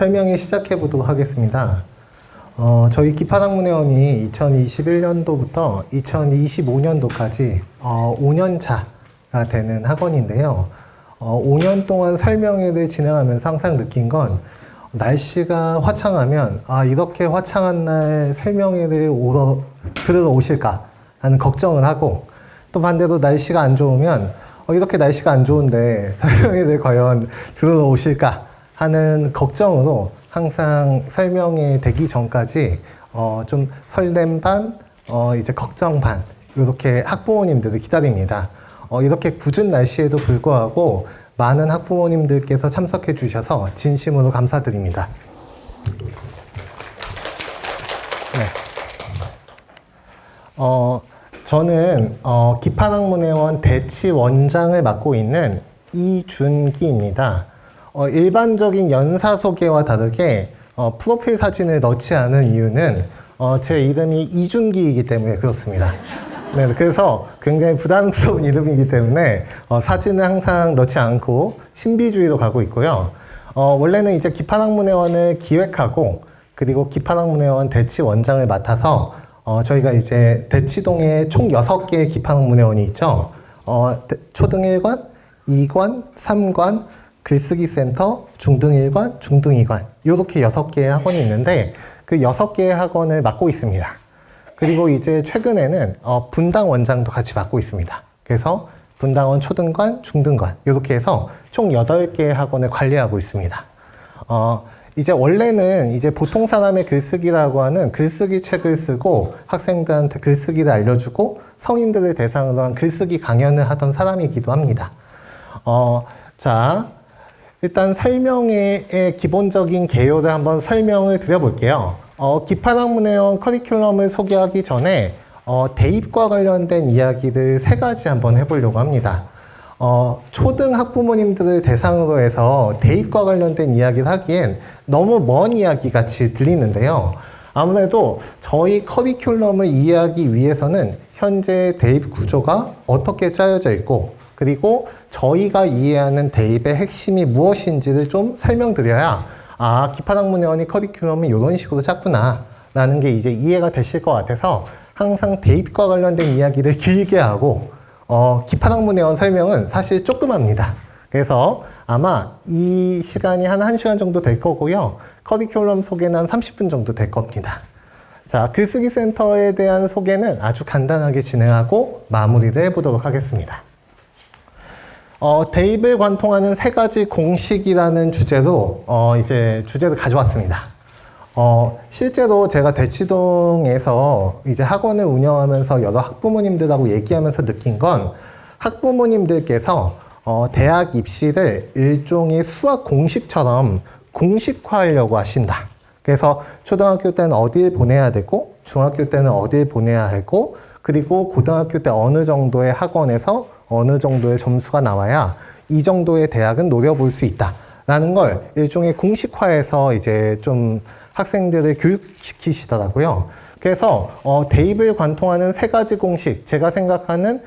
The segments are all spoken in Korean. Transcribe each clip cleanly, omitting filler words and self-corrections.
설명을 시작해 보도록 하겠습니다. 저희 기판학문회원이 2021년도부터 2025년도까지 5년차가 되는 학원인데요. 5년 동안 설명회를 진행하면서 항상 느낀 건 날씨가 화창하면 이렇게 화창한 날 설명회를 들으러 오실까 하는 걱정을 하고, 또 반대로 날씨가 안 좋으면 이렇게 날씨가 안 좋은데 설명회를 과연 들으러 오실까 하는 걱정으로 항상 설명회 되기 전까지 좀 설렘 반, 이제 걱정 반, 이렇게 학부모님들을 기다립니다. 이렇게 궂은 날씨에도 불구하고 많은 학부모님들께서 참석해 주셔서 진심으로 감사드립니다. 네. 저는 기판학문회원 대치원장을 맡고 있는 이준기입니다. 일반적인 연사 소개와 다르게 프로필 사진을 넣지 않은 이유는 제 이름이 이준기이기 때문에 그렇습니다. 네, 그래서 굉장히 부담스러운 이름이기 때문에 사진을 항상 넣지 않고 신비주의로 가고 있고요. 원래는 이제 기판학문회원을 기획하고, 그리고 기판학문회원 대치원장을 맡아서 저희가 이제 대치동에 총 6개의 기판학문회원이 있죠. 초등 1관, 2관, 3관, 글쓰기 센터, 중등 1관, 중등 2관, 이렇게 6개의 학원이 있는데 그 6개의 학원을 맡고 있습니다. 그리고 이제 최근에는 분당 원장도 같이 맡고 있습니다. 그래서 분당원 초등관, 중등관 이렇게 해서 총 8개의 학원을 관리하고 있습니다. 이제 원래는 이제 보통 사람의 글쓰기라고 하는 글쓰기 책을 쓰고 학생들한테 글쓰기를 알려주고 성인들을 대상으로 한 글쓰기 강연을 하던 사람이기도 합니다. 자, 일단 설명회의 기본적인 개요를 한번 설명을 드려볼게요. 기판학문회원 커리큘럼을 소개하기 전에 대입과 관련된 이야기를 3가지 한번 해보려고 합니다. 초등 학부모님들을 대상으로 해서 대입과 관련된 이야기를 하기엔 너무 먼 이야기 같이 들리는데요. 아무래도 저희 커리큘럼을 이해하기 위해서는 현재 대입 구조가 어떻게 짜여져 있고, 그리고 저희가 이해하는 대입의 핵심이 무엇인지를 좀 설명드려야 기판학문회원이 커리큘럼이 이런 식으로 짰구나 라는 게 이제 이해가 되실 것 같아서 항상 대입과 관련된 이야기를 길게 하고, 기판학문회원 설명은 사실 조그맣니다. 그래서 아마 이 시간이 한 1시간 정도 될 거고요. 커리큘럼 소개는 한 30분 정도 될 겁니다. 자, 글쓰기 센터에 대한 소개는 아주 간단하게 진행하고 마무리를 해보도록 하겠습니다. 대입을 관통하는 3가지 공식이라는 주제로 이제 주제를 가져왔습니다. 실제로 제가 대치동에서 이제 학원을 운영하면서 여러 학부모님들하고 얘기하면서 느낀 건, 학부모님들께서 대학 입시를 일종의 수학 공식처럼 공식화하려고 하신다. 그래서 초등학교 때는 어딜 보내야 되고, 중학교 때는 어딜 보내야 하고, 그리고 고등학교 때 어느 정도의 학원에서 어느 정도의 점수가 나와야 이 정도의 대학은 노려볼 수 있다 라는 걸 일종의 공식화해서 이제 좀 학생들을 교육시키시더라고요. 그래서 대입을 관통하는 3가지 공식, 제가 생각하는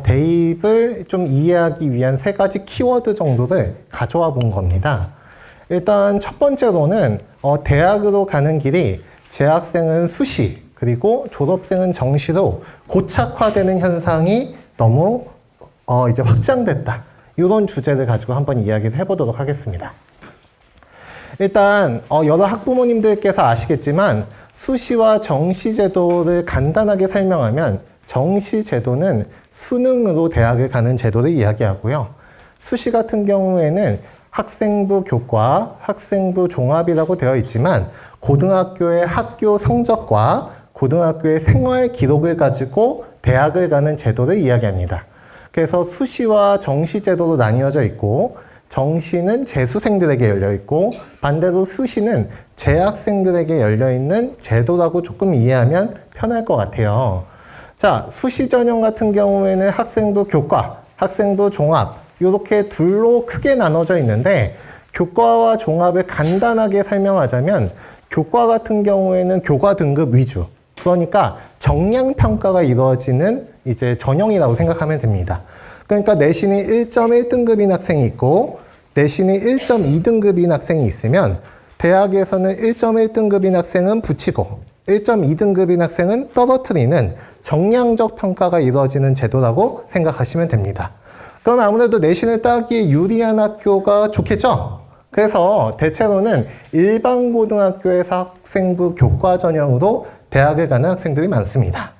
대입을 좀 이해하기 위한 3가지 키워드 정도를 가져와 본 겁니다. 일단 첫 번째로는 대학으로 가는 길이 재학생은 수시, 그리고 졸업생은 정시로 고착화되는 현상이 너무 이제 확장됐다. 이런 주제를 가지고 한번 이야기를 해보도록 하겠습니다. 일단 여러 학부모님들께서 아시겠지만 수시와 정시 제도를 간단하게 설명하면, 정시 제도는 수능으로 대학을 가는 제도를 이야기하고요. 수시 같은 경우에는 학생부 교과, 학생부 종합이라고 되어 있지만 고등학교의 학교 성적과 고등학교의 생활 기록을 가지고 대학을 가는 제도를 이야기합니다. 그래서 수시와 정시 제도로 나뉘어져 있고, 정시는 재수생들에게 열려있고 반대로 수시는 재학생들에게 열려있는 제도라고 조금 이해하면 편할 것 같아요. 자, 수시 전형 같은 경우에는 학생부 교과, 학생부 종합 이렇게 둘로 크게 나눠져 있는데, 교과와 종합을 간단하게 설명하자면 교과 같은 경우에는 교과 등급 위주, 그러니까 정량평가가 이루어지는 이제 전형이라고 생각하면 됩니다. 그러니까 내신이 1.1등급인 학생이 있고 내신이 1.2등급인 학생이 있으면 대학에서는 1.1등급인 학생은 붙이고 1.2등급인 학생은 떨어뜨리는 정량적 평가가 이루어지는 제도라고 생각하시면 됩니다. 그럼 아무래도 내신을 따기에 유리한 학교가 좋겠죠? 그래서 대체로는 일반 고등학교에서 학생부 교과 전형으로 대학을 가는 학생들이 많습니다.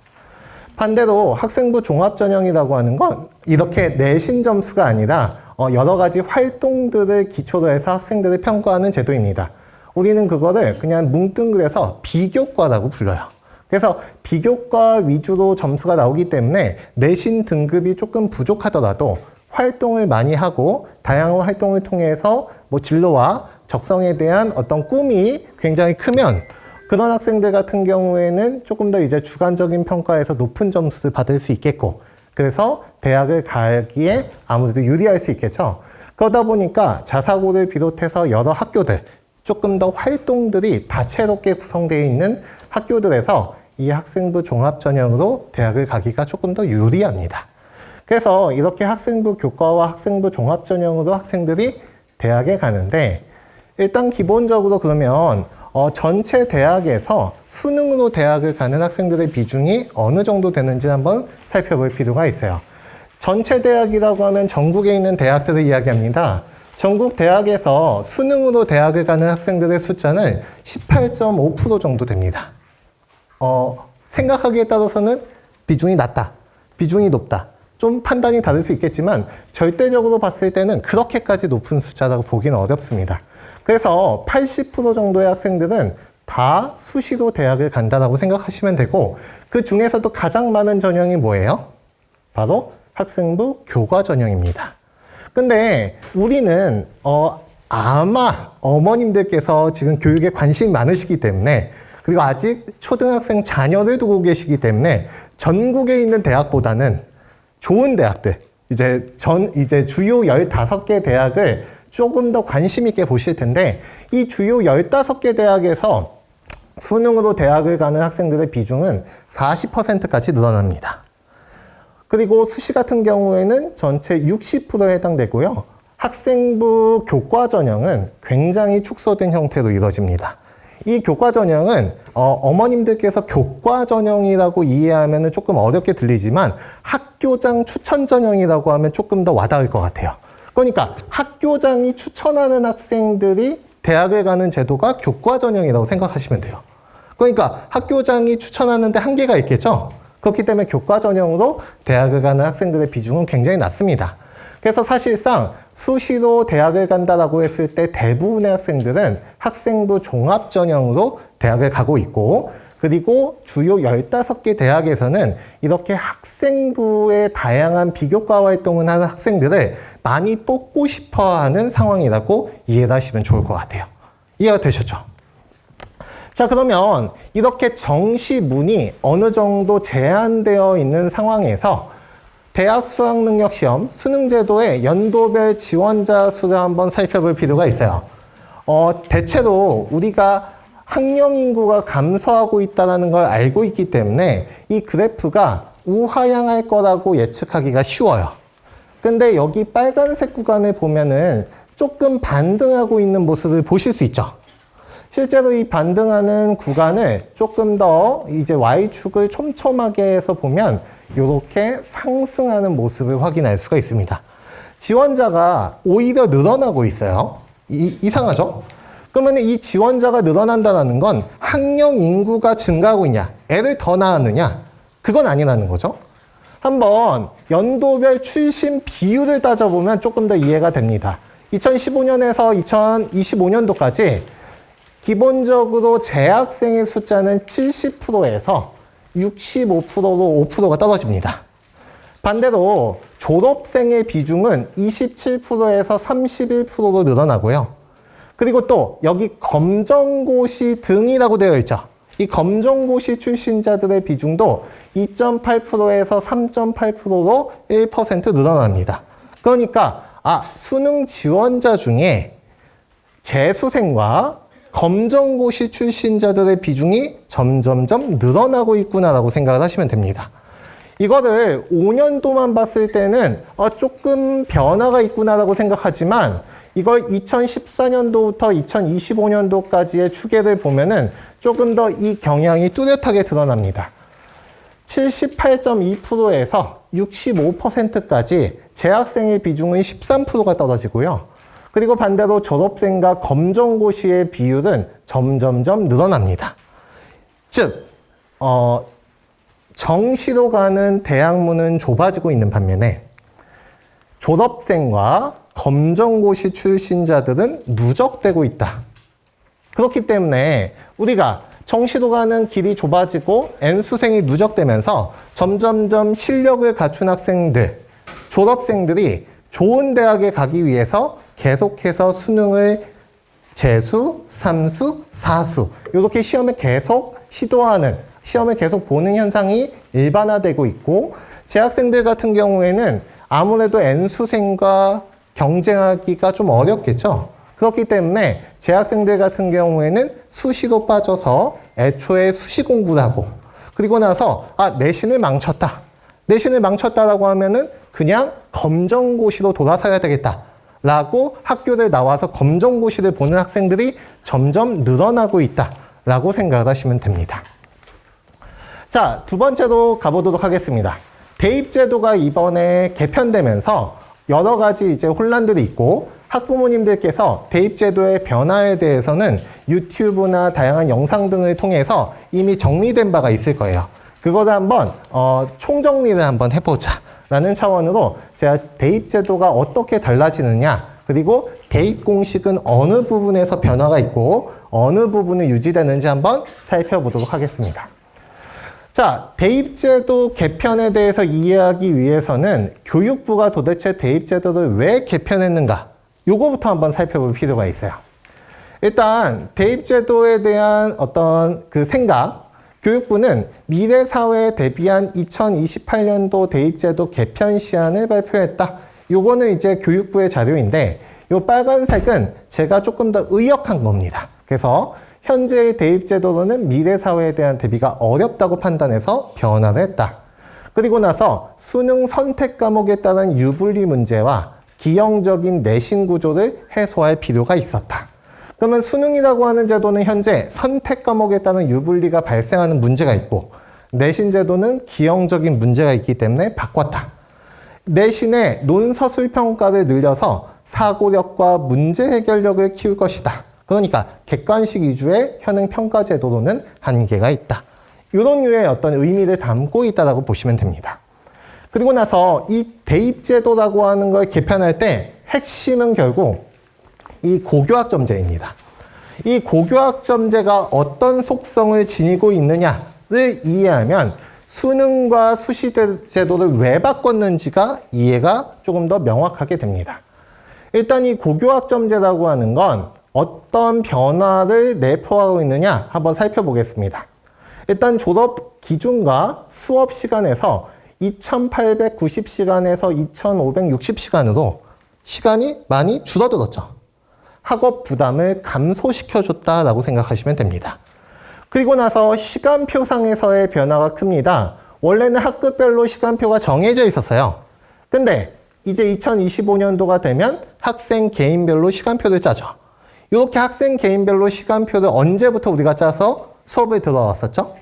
반대로 학생부 종합 전형이라고 하는 건 이렇게 내신 점수가 아니라 여러 가지 활동들을 기초로 해서 학생들을 평가하는 제도입니다. 우리는 그거를 그냥 뭉뚱그려서 비교과라고 불러요. 그래서 비교과 위주로 점수가 나오기 때문에 내신 등급이 조금 부족하더라도 활동을 많이 하고 다양한 활동을 통해서 뭐 진로와 적성에 대한 어떤 꿈이 굉장히 크면 그런 학생들 같은 경우에는 조금 더 이제 주관적인 평가에서 높은 점수를 받을 수 있겠고, 그래서 대학을 가기에 아무래도 유리할 수 있겠죠. 그러다 보니까 자사고를 비롯해서 여러 학교들, 조금 더 활동들이 다채롭게 구성되어 있는 학교들에서 이 학생부 종합 전형으로 대학을 가기가 조금 더 유리합니다. 그래서 이렇게 학생부 교과와 학생부 종합 전형으로 학생들이 대학에 가는데, 일단 기본적으로 그러면 전체 대학에서 수능으로 대학을 가는 학생들의 비중이 어느 정도 되는지 한번 살펴볼 필요가 있어요. 전체 대학이라고 하면 전국에 있는 대학들을 이야기합니다. 전국 대학에서 수능으로 대학을 가는 학생들의 숫자는 18.5% 정도 됩니다. 생각하기에 따라서는 비중이 낮다, 비중이 높다, 좀 판단이 다를 수 있겠지만 절대적으로 봤을 때는 그렇게까지 높은 숫자라고 보기는 어렵습니다. 그래서 80% 정도의 학생들은 다 수시로 대학을 간다라고 생각하시면 되고, 그 중에서도 가장 많은 전형이 뭐예요? 바로 학생부 교과 전형입니다. 근데 우리는 아마 어머님들께서 지금 교육에 관심이 많으시기 때문에, 그리고 아직 초등학생 자녀를 두고 계시기 때문에 전국에 있는 대학보다는 좋은 대학들, 이제 주요 15개 대학을 조금 더 관심 있게 보실 텐데, 이 주요 15개 대학에서 수능으로 대학을 가는 학생들의 비중은 40%까지 늘어납니다. 그리고 수시 같은 경우에는 전체 60%에 해당되고요. 학생부 교과 전형은 굉장히 축소된 형태로 이루어집니다. 이 교과 전형은 어머님들께서 교과 전형이라고 이해하면 조금 어렵게 들리지만 학교장 추천 전형이라고 하면 조금 더 와닿을 것 같아요. 그러니까 학교장이 추천하는 학생들이 대학을 가는 제도가 교과 전형이라고 생각하시면 돼요. 그러니까 학교장이 추천하는데 한계가 있겠죠? 그렇기 때문에 교과 전형으로 대학을 가는 학생들의 비중은 굉장히 낮습니다. 그래서 사실상 수시로 대학을 간다라고 했을 때 대부분의 학생들은 학생부 종합 전형으로 대학을 가고 있고, 그리고 주요 15개 대학에서는 이렇게 학생부의 다양한 비교과 활동을 하는 학생들을 많이 뽑고 싶어 하는 상황이라고 이해를 하시면 좋을 것 같아요. 이해가 되셨죠? 자, 그러면 이렇게 정시문이 어느 정도 제한되어 있는 상황에서 대학 수학능력시험 수능제도의 연도별 지원자 수를 한번 살펴볼 필요가 있어요. 대체로 우리가 학령 인구가 감소하고 있다는 걸 알고 있기 때문에 이 그래프가 우하향할 거라고 예측하기가 쉬워요. 근데 여기 빨간색 구간을 보면은 조금 반등하고 있는 모습을 보실 수 있죠. 실제로 이 반등하는 구간을 조금 더 이제 Y축을 촘촘하게 해서 보면 이렇게 상승하는 모습을 확인할 수가 있습니다. 지원자가 오히려 늘어나고 있어요. 이상하죠? 그러면 이 지원자가 늘어난다는 건 학령 인구가 증가하고 있냐, 애를 더 낳았느냐, 그건 아니라는 거죠. 한번 연도별 출신 비율을 따져보면 조금 더 이해가 됩니다. 2015년에서 2025년도까지 기본적으로 재학생의 숫자는 70%에서 65%로 5%가 떨어집니다. 반대로 졸업생의 비중은 27%에서 31%로 늘어나고요. 그리고 또 여기 검정고시 등이라고 되어 있죠. 이 검정고시 출신자들의 비중도 2.8%에서 3.8%로 1% 늘어납니다. 그러니까 수능 지원자 중에 재수생과 검정고시 출신자들의 비중이 점점점 늘어나고 있구나라고 생각을 하시면 됩니다. 이거를 5년도만 봤을 때는 조금 변화가 있구나라고 생각하지만 이걸 2014년도부터 2025년도까지의 추계를 보면은 조금 더 이 경향이 뚜렷하게 드러납니다. 78.2%에서 65%까지 재학생의 비중은 13%가 떨어지고요. 그리고 반대로 졸업생과 검정고시의 비율은 점점점 늘어납니다. 즉, 정시로 가는 대학문은 좁아지고 있는 반면에 졸업생과 검정고시 출신자들은 누적되고 있다. 그렇기 때문에 우리가 정시로 가는 길이 좁아지고 N수생이 누적되면서 점점점 실력을 갖춘 학생들, 졸업생들이 좋은 대학에 가기 위해서 계속해서 수능을 재수, 3수, 4수 이렇게 시험을 계속 시도하는, 시험을 계속 보는 현상이 일반화되고 있고, 재학생들 같은 경우에는 아무래도 N수생과 경쟁하기가 좀 어렵겠죠. 그렇기 때문에 재학생들 같은 경우에는 수시로 빠져서 애초에 수시 공부를 하고, 그리고 나서 내신을 망쳤다. 내신을 망쳤다라고 하면은 그냥 검정고시로 돌아서야 되겠다. 라고 학교를 나와서 검정고시를 보는 학생들이 점점 늘어나고 있다라고 생각을 하시면 됩니다. 자, 두 번째로 가보도록 하겠습니다. 대입제도가 이번에 개편되면서 여러 가지 이제 혼란들이 있고, 학부모님들께서 대입제도의 변화에 대해서는 유튜브나 다양한 영상 등을 통해서 이미 정리된 바가 있을 거예요. 그거를 한번 총정리를 한번 해보자 라는 차원으로 제가 대입제도가 어떻게 달라지느냐, 그리고 대입 공식은 어느 부분에서 변화가 있고 어느 부분은 유지되는지 한번 살펴보도록 하겠습니다. 자, 대입제도 개편에 대해서 이해하기 위해서는 교육부가 도대체 대입제도를 왜 개편했는가, 요거부터 한번 살펴볼 필요가 있어요. 일단 대입제도에 대한 어떤 그 생각, 교육부는 미래 사회에 대비한 2028년도 대입제도 개편 시안을 발표했다. 요거는 이제 교육부의 자료인데, 요 빨간색은 제가 조금 더 의역한 겁니다. 그래서 현재의 대입제도로는 미래 사회에 대한 대비가 어렵다고 판단해서 변화를 했다. 그리고 나서 수능 선택 과목에 따른 유불리 문제와 기형적인 내신 구조를 해소할 필요가 있었다. 그러면 수능이라고 하는 제도는 현재 선택 과목에 따른 유불리가 발생하는 문제가 있고, 내신 제도는 기형적인 문제가 있기 때문에 바꿨다. 내신의 논서술 평가를 늘려서 사고력과 문제 해결력을 키울 것이다. 그러니까 객관식 위주의 현행 평가 제도로는 한계가 있다. 이런 류의 어떤 의미를 담고 있다고 보시면 됩니다. 그리고 나서 이 대입제도라고 하는 걸 개편할 때 핵심은 결국 이 고교학점제입니다. 이 고교학점제가 어떤 속성을 지니고 있느냐를 이해하면 수능과 수시제도를 왜 바꿨는지가 이해가 조금 더 명확하게 됩니다. 일단 이 고교학점제라고 하는 건 어떤 변화를 내포하고 있느냐 한번 살펴보겠습니다. 일단 졸업 기준과 수업 시간에서 2890시간에서 2560시간으로 시간이 많이 줄어들었죠. 학업 부담을 감소시켜줬다라고 생각하시면 됩니다. 그리고 나서 시간표상에서의 변화가 큽니다. 원래는 학급별로 시간표가 정해져 있었어요. 근데 이제 2025년도가 되면 학생 개인별로 시간표를 짜죠. 이렇게 학생 개인별로 시간표를 언제부터 우리가 짜서 수업에 들어왔었죠?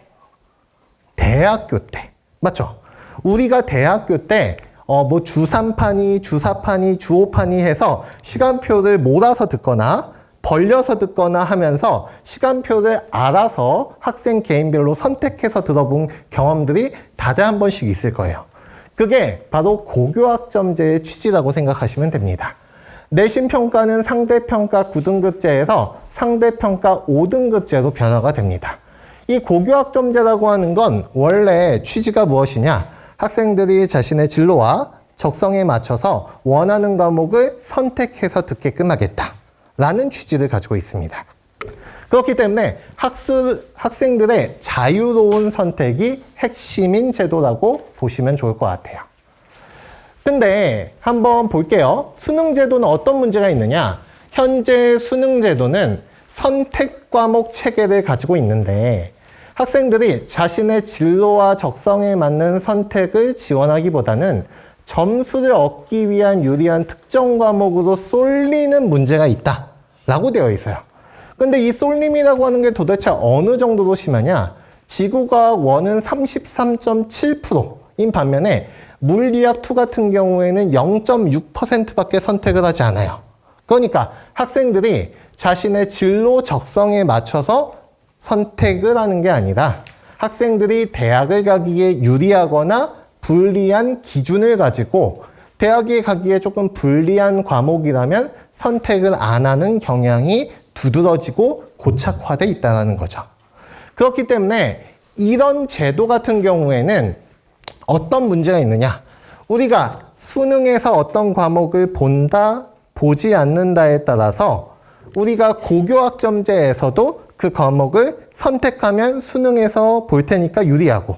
대학교 때. 맞죠? 우리가 대학교 때 뭐 주3파니, 주4파니, 주5파니 해서 시간표를 몰아서 듣거나 벌려서 듣거나 하면서 시간표를 알아서 학생 개인별로 선택해서 들어본 경험들이 다들 한 번씩 있을 거예요. 그게 바로 고교학점제의 취지라고 생각하시면 됩니다. 내신평가는 상대평가 9등급제에서 상대평가 5등급제로 변화가 됩니다. 이 고교학점제라고 하는 건 원래 취지가 무엇이냐? 학생들이 자신의 진로와 적성에 맞춰서 원하는 과목을 선택해서 듣게끔 하겠다 라는 취지를 가지고 있습니다. 그렇기 때문에 학생들의 자유로운 선택이 핵심인 제도라고 보시면 좋을 것 같아요. 근데 한번 볼게요. 수능제도는 어떤 문제가 있느냐? 현재 수능제도는 선택 과목 체계를 가지고 있는데, 학생들이 자신의 진로와 적성에 맞는 선택을 지원하기보다는 점수를 얻기 위한 유리한 특정 과목으로 쏠리는 문제가 있다 라고 되어 있어요. 근데 이 쏠림이라고 하는 게 도대체 어느 정도로 심하냐? 지구과학 1은 33.7%인 반면에 물리학 2 같은 경우에는 0.6%밖에 선택을 하지 않아요. 그러니까 학생들이 자신의 진로 적성에 맞춰서 선택을 하는 게 아니라 학생들이 대학을 가기에 유리하거나 불리한 기준을 가지고 대학에 가기에 조금 불리한 과목이라면 선택을 안 하는 경향이 두드러지고 고착화돼 있다는 거죠. 그렇기 때문에 이런 제도 같은 경우에는 어떤 문제가 있느냐? 우리가 수능에서 어떤 과목을 본다, 보지 않는다에 따라서 우리가 고교학점제에서도 그 과목을 선택하면 수능에서 볼 테니까 유리하고,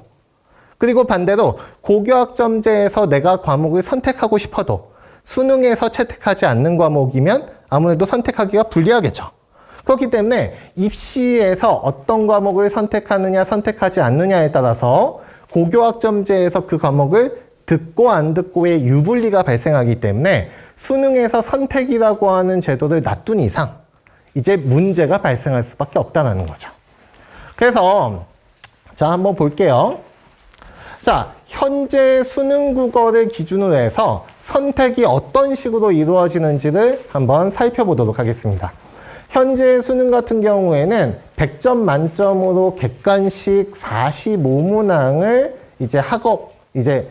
그리고 반대로 고교학점제에서 내가 과목을 선택하고 싶어도 수능에서 채택하지 않는 과목이면 아무래도 선택하기가 불리하겠죠. 그렇기 때문에 입시에서 어떤 과목을 선택하느냐 선택하지 않느냐에 따라서 고교학점제에서 그 과목을 듣고 안 듣고의 유불리가 발생하기 때문에 수능에서 선택이라고 하는 제도를 놔둔 이상 이제 문제가 발생할 수밖에 없다는 거죠. 그래서 자, 한번 볼게요. 자, 현재 수능 국어를 기준으로 해서 선택이 어떤 식으로 이루어지는지를 한번 살펴보도록 하겠습니다. 현재 수능 같은 경우에는 100점 만점으로 객관식 45문항을 이제 이제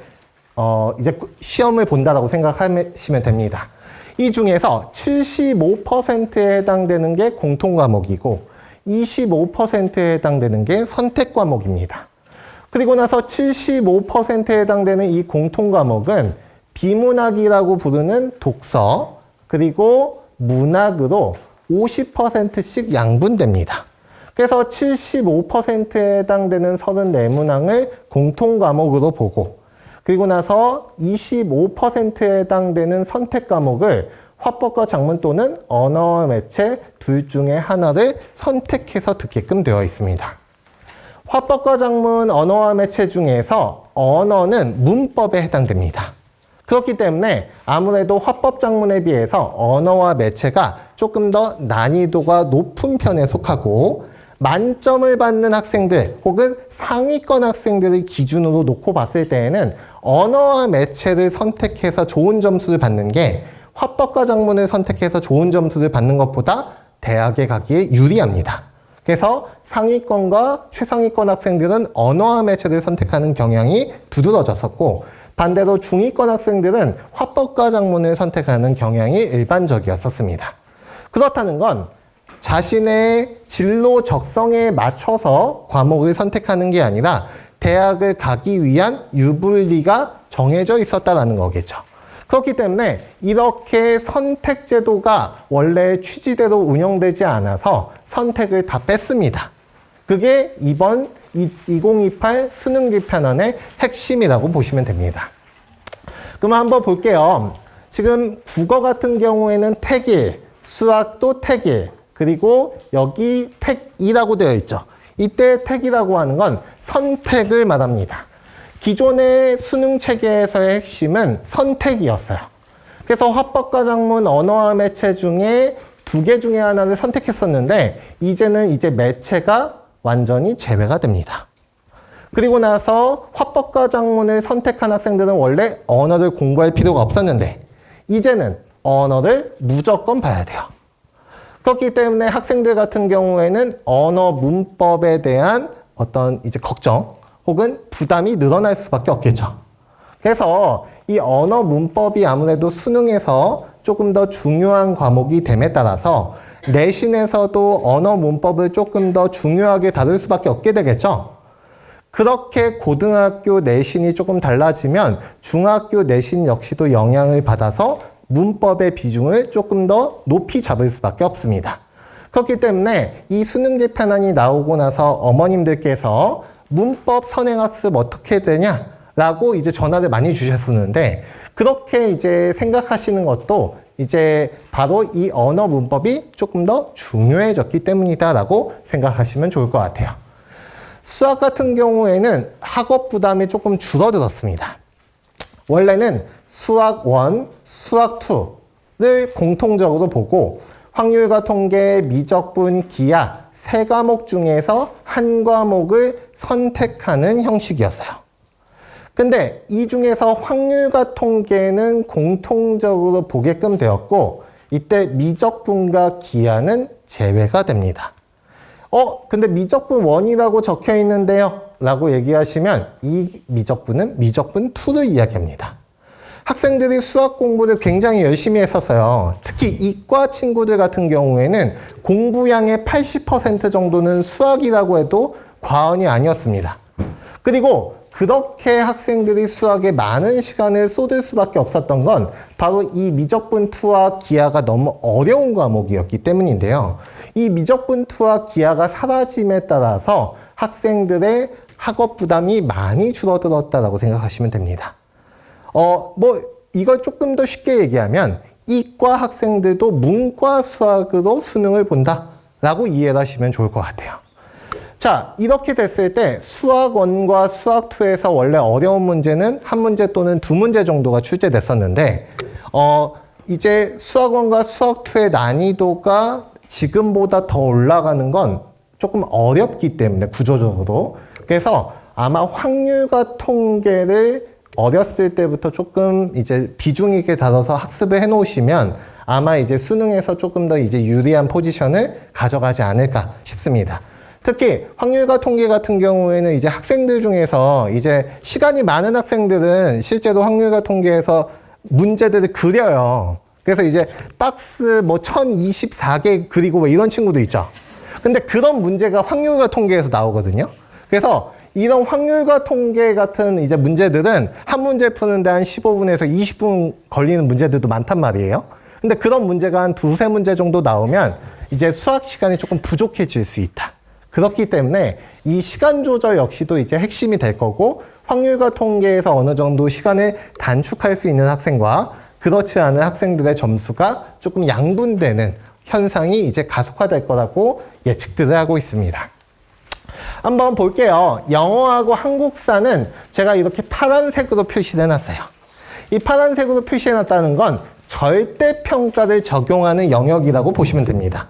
시험을 본다라고 생각하시면 됩니다. 이 중에서 75%에 해당되는 게 공통 과목이고 25%에 해당되는 게 선택 과목입니다. 그리고 나서 75%에 해당되는 이 공통 과목은 비문학이라고 부르는 독서, 그리고 문학으로 50%씩 양분됩니다. 그래서 75%에 해당되는 34문항을 공통 과목으로 보고, 그리고 나서 25%에 해당되는 선택 과목을 화법과 작문 또는 언어와 매체 둘 중에 하나를 선택해서 듣게끔 되어 있습니다. 화법과 작문, 언어와 매체 중에서 언어는 문법에 해당됩니다. 그렇기 때문에 아무래도 화법 작문에 비해서 언어와 매체가 조금 더 난이도가 높은 편에 속하고, 만점을 받는 학생들 혹은 상위권 학생들을 기준으로 놓고 봤을 때에는 언어와 매체를 선택해서 좋은 점수를 받는 게 화법과 작문을 선택해서 좋은 점수를 받는 것보다 대학에 가기에 유리합니다. 그래서 상위권과 최상위권 학생들은 언어와 매체를 선택하는 경향이 두드러졌었고, 반대로 중위권 학생들은 화법과 작문을 선택하는 경향이 일반적이었었습니다. 그렇다는 건 자신의 진로 적성에 맞춰서 과목을 선택하는 게 아니라 대학을 가기 위한 유불리가 정해져 있었다는 거겠죠. 그렇기 때문에 이렇게 선택 제도가 원래 취지대로 운영되지 않아서 선택을 다 뺐습니다. 그게 이번 2028 수능 개편안의 핵심이라고 보시면 됩니다. 그럼 한번 볼게요. 지금 국어 같은 경우에는 택일, 수학도 택일, 그리고 여기 택이라고 되어 있죠. 이때 택이라고 하는 건 선택을 말합니다. 기존의 수능 체계에서의 핵심은 선택이었어요. 그래서 화법과 작문, 언어와 매체 중에 2개 중에 하나를 선택했었는데 이제는 이제 매체가 완전히 제외가 됩니다. 그리고 나서 화법과 작문을 선택한 학생들은 원래 언어를 공부할 필요가 없었는데 이제는 언어를 무조건 봐야 돼요. 그렇기 때문에 학생들 같은 경우에는 언어 문법에 대한 어떤 이제 걱정 혹은 부담이 늘어날 수밖에 없겠죠. 그래서 이 언어 문법이 아무래도 수능에서 조금 더 중요한 과목이 됨에 따라서 내신에서도 언어 문법을 조금 더 중요하게 다룰 수밖에 없게 되겠죠. 그렇게 고등학교 내신이 조금 달라지면 중학교 내신 역시도 영향을 받아서 문법의 비중을 조금 더 높이 잡을 수밖에 없습니다. 그렇기 때문에 이 수능 개편안이 나오고 나서 어머님들께서 문법 선행학습 어떻게 되냐라고 이제 전화를 많이 주셨었는데, 그렇게 이제 생각하시는 것도 이제 바로 이 언어 문법이 조금 더 중요해졌기 때문이다라고 생각하시면 좋을 것 같아요. 수학 같은 경우에는 학업 부담이 조금 줄어들었습니다. 원래는 수학 1, 수학 2를 공통적으로 보고 확률과 통계, 미적분, 기하 세 과목 중에서 한 과목을 선택하는 형식이었어요. 근데 이 중에서 확률과 통계는 공통적으로 보게끔 되었고 이때 미적분과 기하는 제외가 됩니다. 근데 미적분 1이라고 적혀 있는데요 라고 얘기하시면 이 미적분은 미적분 2를 이야기합니다. 학생들이 수학 공부를 굉장히 열심히 했었어요. 특히 이과 친구들 같은 경우에는 공부량의 80% 정도는 수학이라고 해도 과언이 아니었습니다. 그리고 그렇게 학생들이 수학에 많은 시간을 쏟을 수밖에 없었던 건 바로 이 미적분2와 기하가 너무 어려운 과목이었기 때문인데요. 이 미적분2와 기하가 사라짐에 따라서 학생들의 학업 부담이 많이 줄어들었다고 생각하시면 됩니다. 이걸 조금 더 쉽게 얘기하면 이과 학생들도 문과 수학으로 수능을 본다라고 이해를 하시면 좋을 것 같아요. 자, 이렇게 됐을 때 수학 1과 수학 2에서 원래 어려운 문제는 한 문제 또는 두 문제 정도가 출제됐었는데 이제 수학 1과 수학 2의 난이도가 지금보다 더 올라가는 건 조금 어렵기 때문에 구조적으로 그래서 아마 확률과 통계를 어렸을 때부터 조금 이제 비중 있게 다뤄서 학습을 해 놓으시면 아마 이제 수능에서 조금 더 이제 유리한 포지션을 가져가지 않을까 싶습니다. 특히 확률과 통계 같은 경우에는 이제 학생들 중에서 이제 시간이 많은 학생들은 실제로 확률과 통계에서 문제들을 그려요. 그래서 이제 박스 1024개 그리고 뭐 이런 친구도 있죠. 근데 그런 문제가 확률과 통계에서 나오거든요. 그래서 이런 확률과 통계 같은 이제 문제들은 한 문제 푸는데 한 15분에서 20분 걸리는 문제들도 많단 말이에요. 근데 그런 문제가 한 두세 문제 정도 나오면 이제 수학 시간이 조금 부족해질 수 있다. 그렇기 때문에 이 시간 조절 역시도 이제 핵심이 될 거고 확률과 통계에서 어느 정도 시간을 단축할 수 있는 학생과 그렇지 않은 학생들의 점수가 조금 양분되는 현상이 이제 가속화될 거라고 예측들을 하고 있습니다. 한번 볼게요. 영어하고 한국사는 제가 이렇게 파란색으로 표시를 해놨어요. 이 파란색으로 표시해놨다는 건 절대평가를 적용하는 영역이라고 보시면 됩니다.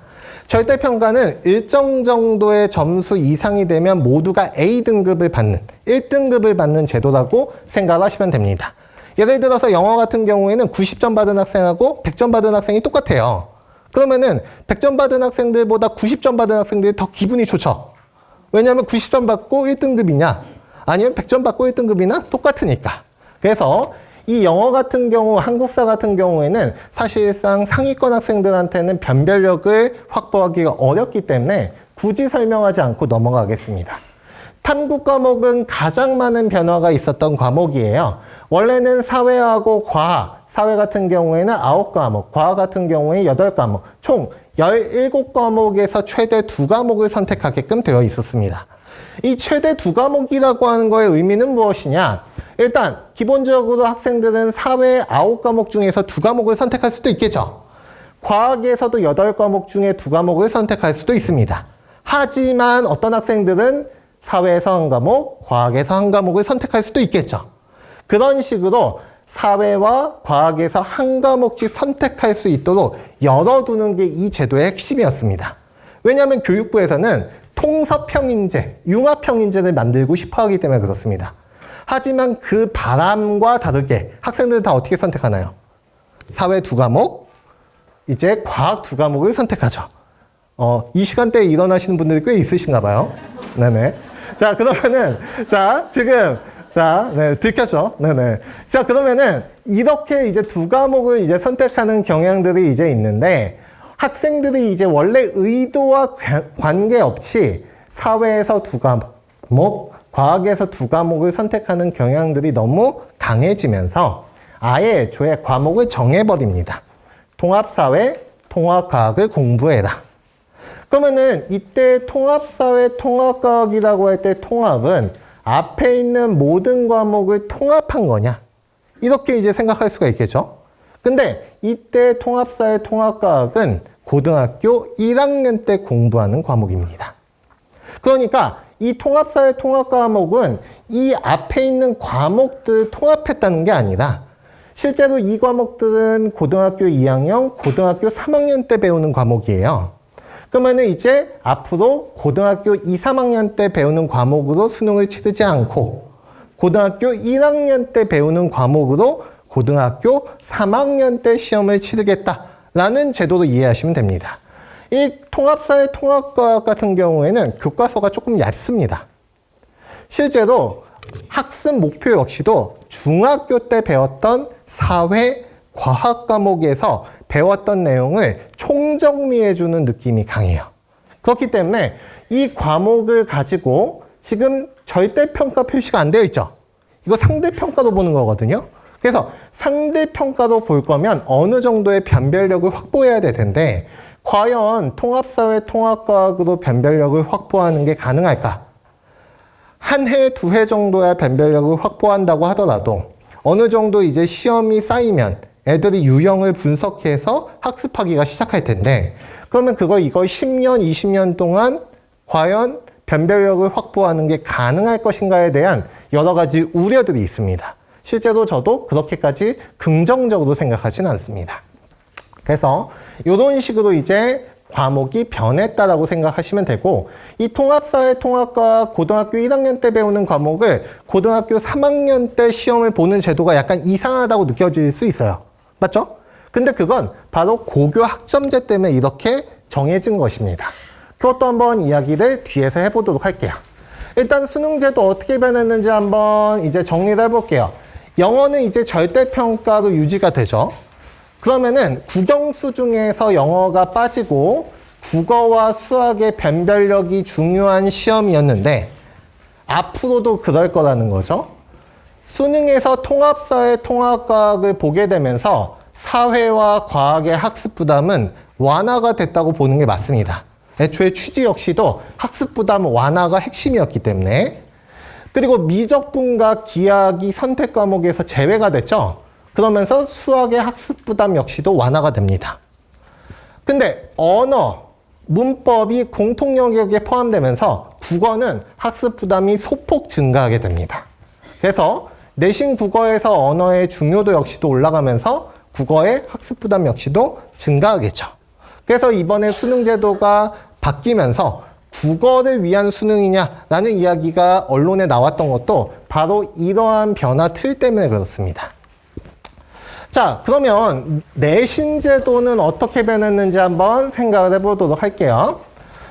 절대평가는 일정 정도의 점수 이상이 되면 모두가 A등급을 받는, 1등급을 받는 제도라고 생각하시면 됩니다. 예를 들어서 영어 같은 경우에는 90점 받은 학생하고 100점 받은 학생이 똑같아요. 그러면은 100점 받은 학생들보다 90점 받은 학생들이 더 기분이 좋죠. 왜냐하면 90점 받고 1등급이냐 아니면 100점 받고 1등급이나 똑같으니까. 그래서 이 영어 같은 경우, 한국사 같은 경우에는 사실상 상위권 학생들한테는 변별력을 확보하기가 어렵기 때문에 굳이 설명하지 않고 넘어가겠습니다. 탐구 과목은 가장 많은 변화가 있었던 과목이에요. 원래는 사회하고 과학, 사회 같은 경우에는 9과목, 과학 같은 경우에 8과목, 총 17과목에서 최대 2과목을 선택하게끔 되어 있었습니다. 이 최대 2과목이라고 하는 거의 의미는 무엇이냐? 일단 기본적으로 학생들은 사회 9과목 중에서 2과목을 선택할 수도 있겠죠. 과학에서도 8과목 중에 2과목을 선택할 수도 있습니다. 하지만 어떤 학생들은 사회에서 1과목, 과학에서 1과목을 선택할 수도 있겠죠. 그런 식으로 사회와 과학에서 1과목씩 선택할 수 있도록 열어두는 게 이 제도의 핵심이었습니다. 왜냐하면 교육부에서는 통섭형인제, 융합형인제를 만들고 싶어 하기 때문에 그렇습니다. 하지만 그 바람과 다르게 학생들은 다 어떻게 선택하나요? 사회 2과목, 이제 과학 2과목을 선택하죠. 이 시간대에 일어나시는 분들이 꽤 있으신가 봐요. 네네. 자, 그러면은, 네, 들켰죠? 네네. 자, 그러면은, 이렇게 이제 2과목을 이제 선택하는 경향들이 이제 있는데, 학생들이 이제 원래 의도와 관계없이 사회에서 2과목, 과학에서 2과목을 선택하는 경향들이 너무 강해지면서 아예 애초에 과목을 정해버립니다. 통합사회, 통합과학을 공부해라. 그러면은 이때 통합사회, 통합과학이라고 할 때 통합은 앞에 있는 모든 과목을 통합한 거냐? 이렇게 이제 생각할 수가 있겠죠. 근데 이때 통합사회, 통합과학은 고등학교 1학년 때 공부하는 과목입니다. 그러니까 이 통합사회, 통합과목은 이 앞에 있는 과목들을 통합했다는 게 아니라 실제로 이 과목들은 고등학교 2학년, 고등학교 3학년 때 배우는 과목이에요. 그러면은 이제 앞으로 고등학교 2, 3학년 때 배우는 과목으로 수능을 치르지 않고 고등학교 1학년 때 배우는 과목으로 고등학교 3학년 때 시험을 치르겠다라는 제도로 이해하시면 됩니다. 이 통합사회 통합과학 같은 경우에는 교과서가 조금 얕습니다. 실제로 학습 목표 역시도 중학교 때 배웠던 사회, 과학 과목에서 배웠던 내용을 총정리해주는 느낌이 강해요. 그렇기 때문에 이 과목을 가지고 지금 절대평가 표시가 안 되어 있죠. 이거 상대평가로 보는 거거든요. 그래서 상대평가로 볼 거면 어느 정도의 변별력을 확보해야 될 텐데 과연 통합사회 통합과학으로 변별력을 확보하는 게 가능할까? 한 해, 두 해 정도야 변별력을 확보한다고 하더라도 어느 정도 이제 시험이 쌓이면 애들이 유형을 분석해서 학습하기가 시작할 텐데 그러면 이걸 10년, 20년 동안 과연 변별력을 확보하는 게 가능할 것인가에 대한 여러 가지 우려들이 있습니다. 실제로 저도 그렇게까지 긍정적으로 생각하진 않습니다. 그래서 이런 식으로 이제 과목이 변했다라고 생각하시면 되고 이 통합사회 통합과 고등학교 1학년 때 배우는 과목을 고등학교 3학년 때 시험을 보는 제도가 약간 이상하다고 느껴질 수 있어요. 맞죠? 근데 그건 바로 고교 학점제 때문에 이렇게 정해진 것입니다. 그것도 한번 이야기를 뒤에서 해보도록 할게요. 일단 수능제도 어떻게 변했는지 한번 이제 정리를 해볼게요. 영어는 이제 절대평가로 유지가 되죠. 그러면은 국영수 중에서 영어가 빠지고 국어와 수학의 변별력이 중요한 시험이었는데 앞으로도 그럴 거라는 거죠. 수능에서 통합사회 통합과학을 보게 되면서 사회와 과학의 학습 부담은 완화가 됐다고 보는 게 맞습니다. 애초에 취지 역시도 학습 부담 완화가 핵심이었기 때문에. 그리고 미적분과 기하학이 선택 과목에서 제외가 됐죠. 그러면서 수학의 학습 부담 역시도 완화가 됩니다. 근데 언어, 문법이 공통 영역에 포함되면서 국어는 학습 부담이 소폭 증가하게 됩니다. 그래서 내신 국어에서 언어의 중요도 역시도 올라가면서 국어의 학습 부담 역시도 증가하겠죠. 그래서 이번에 수능 제도가 바뀌면서 국어를 위한 수능이냐라는 이야기가 언론에 나왔던 것도 바로 이러한 변화 틀 때문에 그렇습니다. 자, 그러면 내신 제도는 어떻게 변했는지 한번 생각을 해보도록 할게요.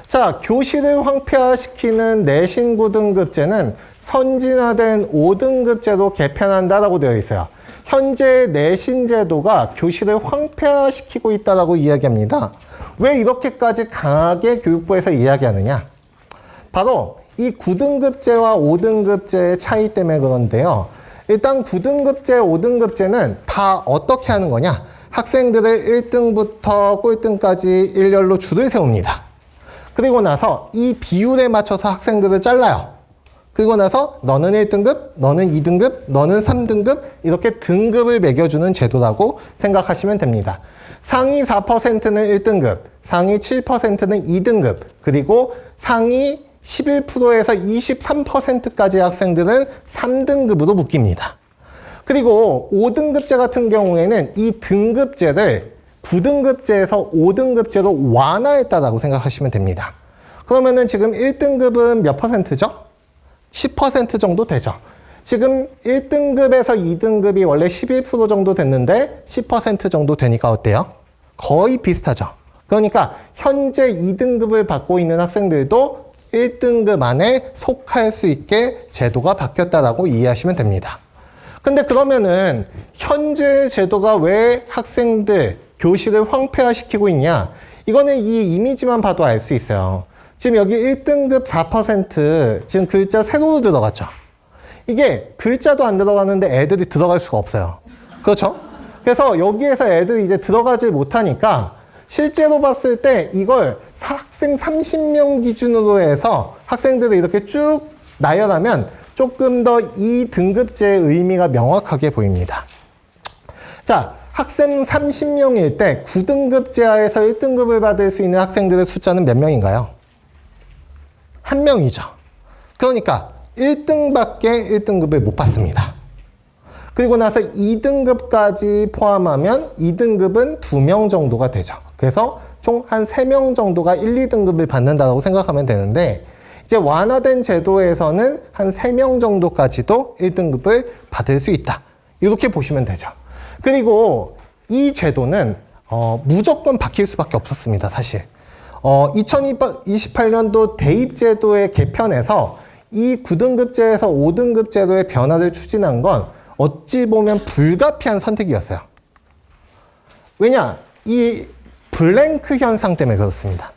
자, 교실을 황폐화시키는 내신 9등급제는 선진화된 5등급제로 개편한다라고 되어 있어요. 현재 내신 제도가 교실을 황폐화시키고 있다라고 이야기합니다. 왜 이렇게까지 강하게 교육부에서 이야기하느냐? 바로 이 9등급제와 5등급제의 차이 때문에 그런데요. 일단 9등급제, 5등급제는 다 어떻게 하는 거냐? 학생들을 1등부터 꼴등까지 일렬로 줄을 세웁니다. 그리고 나서 이 비율에 맞춰서 학생들을 잘라요. 그리고 나서 너는 1등급, 너는 2등급, 너는 3등급 이렇게 등급을 매겨주는 제도라고 생각하시면 됩니다. 상위 4%는 1등급, 상위 7%는 2등급, 그리고 상위 11%에서 23%까지 학생들은 3등급으로 묶입니다. 그리고 5등급제 같은 경우에는 이 등급제를 9등급제에서 5등급제로 완화했다라고 생각하시면 됩니다. 그러면은 지금 1등급은 몇 %죠? 10% 정도 되죠. 지금 1등급에서 2등급이 원래 11% 정도 됐는데 10% 정도 되니까 어때요? 거의 비슷하죠. 그러니까 현재 2등급을 받고 있는 학생들도 1등급 안에 속할 수 있게 제도가 바뀌었다라고 이해하시면 됩니다. 근데 그러면은 현재 제도가 왜 학생들 교실을 황폐화시키고 있냐? 이거는 이 이미지만 봐도 알 수 있어요. 지금 여기 1등급 4% 지금 글자 세로로 들어갔죠. 이게 글자도 안 들어가는데 애들이 들어갈 수가 없어요. 그렇죠? 그래서 여기에서 애들이 이제 들어가지 못하니까 실제로 봤을 때 이걸 학생 30명 기준으로 해서 학생들을 이렇게 쭉 나열하면 조금 더 이 등급제의 의미가 명확하게 보입니다. 자, 학생 30명일 때 9등급제 하에서 1등급을 받을 수 있는 학생들의 숫자는 몇 명인가요? 1명이죠. 그러니까 1등밖에 1등급을 못 받습니다. 그리고 나서 2등급까지 포함하면 2등급은 2명 정도가 되죠. 그래서 총 한 3명 정도가 1, 2등급을 받는다고 생각하면 되는데, 이제 완화된 제도에서는 한 3명 정도까지도 1등급을 받을 수 있다. 이렇게 보시면 되죠. 그리고 이 제도는 무조건 바뀔 수밖에 없었습니다, 사실. 2028년도 대입제도의 개편에서 이 9등급제에서 5등급제도의 변화를 추진한 건 어찌 보면 불가피한 선택이었어요. 왜냐? 이 블랭크 현상 때문에 그렇습니다.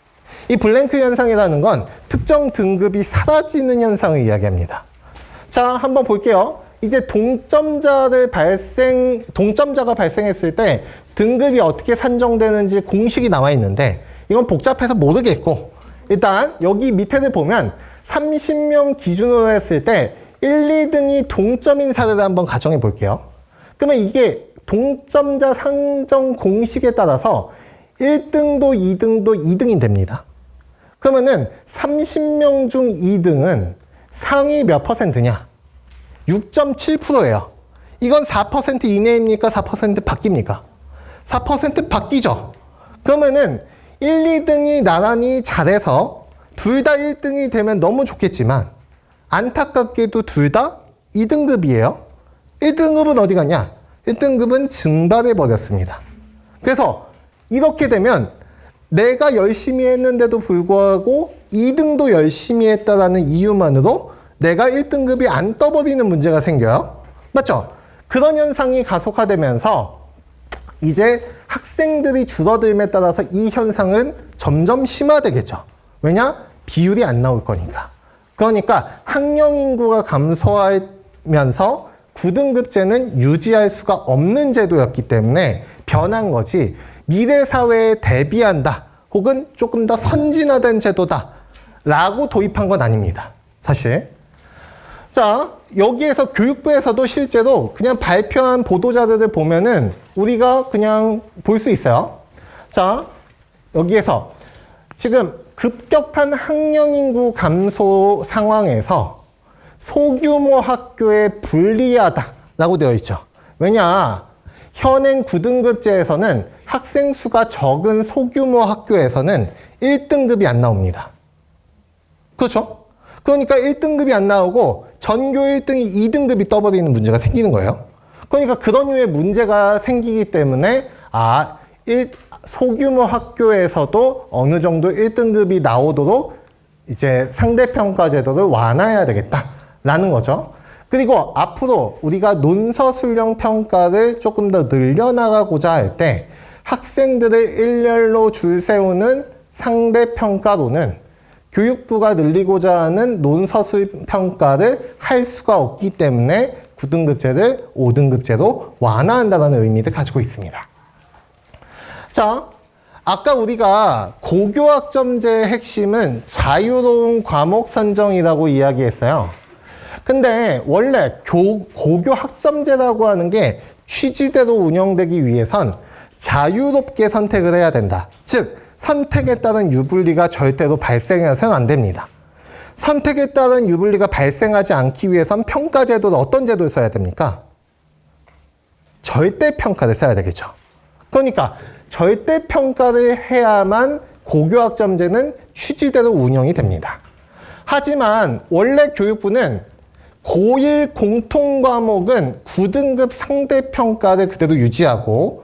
이 블랭크 현상이라는 건 특정 등급이 사라지는 현상을 이야기합니다. 자, 한번 볼게요. 이제 동점자가 발생했을 때 등급이 어떻게 산정되는지 공식이 나와 있는데, 이건 복잡해서 모르겠고, 일단 여기 밑에를 보면 30명 기준으로 했을 때 1, 2등이 동점인 사례를 한번 가정해 볼게요. 그러면 이게 동점자 상정 공식에 따라서 1등도 2등도 2등이 됩니다. 그러면은 30명 중 2등은 상위 몇 퍼센트냐? 6.7%예요. 이건 4% 이내입니까? 4% 바뀝니까? 4% 바뀌죠. 그러면은 1, 2등이 나란히 잘해서 둘 다 1등이 되면 너무 좋겠지만, 안타깝게도 둘 다 2등급이에요. 1등급은 어디 갔냐? 1등급은 증발해 버렸습니다. 그래서 이렇게 되면 내가 열심히 했는데도 불구하고 2등도 열심히 했다라는 이유만으로 내가 1등급이 안 떠버리는 문제가 생겨요. 맞죠? 그런 현상이 가속화되면서 이제 학생들이 줄어들음에 따라서 이 현상은 점점 심화되겠죠. 왜냐? 비율이 안 나올 거니까. 그러니까 학령 인구가 감소하면서 9등급제는 유지할 수가 없는 제도였기 때문에 변한 거지, 미래 사회에 대비한다 혹은 조금 더 선진화된 제도다 라고 도입한 건 아닙니다, 사실. 자, 여기에서 교육부에서도 실제로 그냥 발표한 보도자료를 보면은 우리가 그냥 볼 수 있어요. 자, 여기에서 지금 급격한 학령 인구 감소 상황에서 소규모 학교에 불리하다라고 되어 있죠. 왜냐? 현행 9등급제에서는 학생 수가 적은 소규모 학교에서는 1등급이 안 나옵니다. 그렇죠? 그러니까 1등급이 안 나오고 전교 1등이 2등급이 떠버리는 문제가 생기는 거예요. 그러니까 그런 류의 문제가 생기기 때문에 소규모 학교에서도 어느 정도 1등급이 나오도록 이제 상대평가 제도를 완화해야 되겠다라는 거죠. 그리고 앞으로 우리가 논서술형 평가를 조금 더 늘려나가고자 할 때 학생들을 일렬로 줄 세우는 상대평가로는 교육부가 늘리고자 하는 논서술 평가를 할 수가 없기 때문에 9등급제를 5등급제로 완화한다는 의미를 가지고 있습니다. 자, 아까 우리가 고교학점제의 핵심은 자유로운 과목 선정이라고 이야기했어요. 근데 원래 고교학점제라고 하는 게 취지대로 운영되기 위해선 자유롭게 선택을 해야 된다. 즉, 선택에 따른 유불리가 절대로 발생해서는 안 됩니다. 선택에 따른 유불리가 발생하지 않기 위해선 평가제도를 어떤 제도를 써야 됩니까? 절대평가를 써야 되겠죠. 그러니까 절대평가를 해야만 고교학점제는 취지대로 운영이 됩니다. 하지만 원래 교육부는 고1 공통과목은 9등급 상대평가를 그대로 유지하고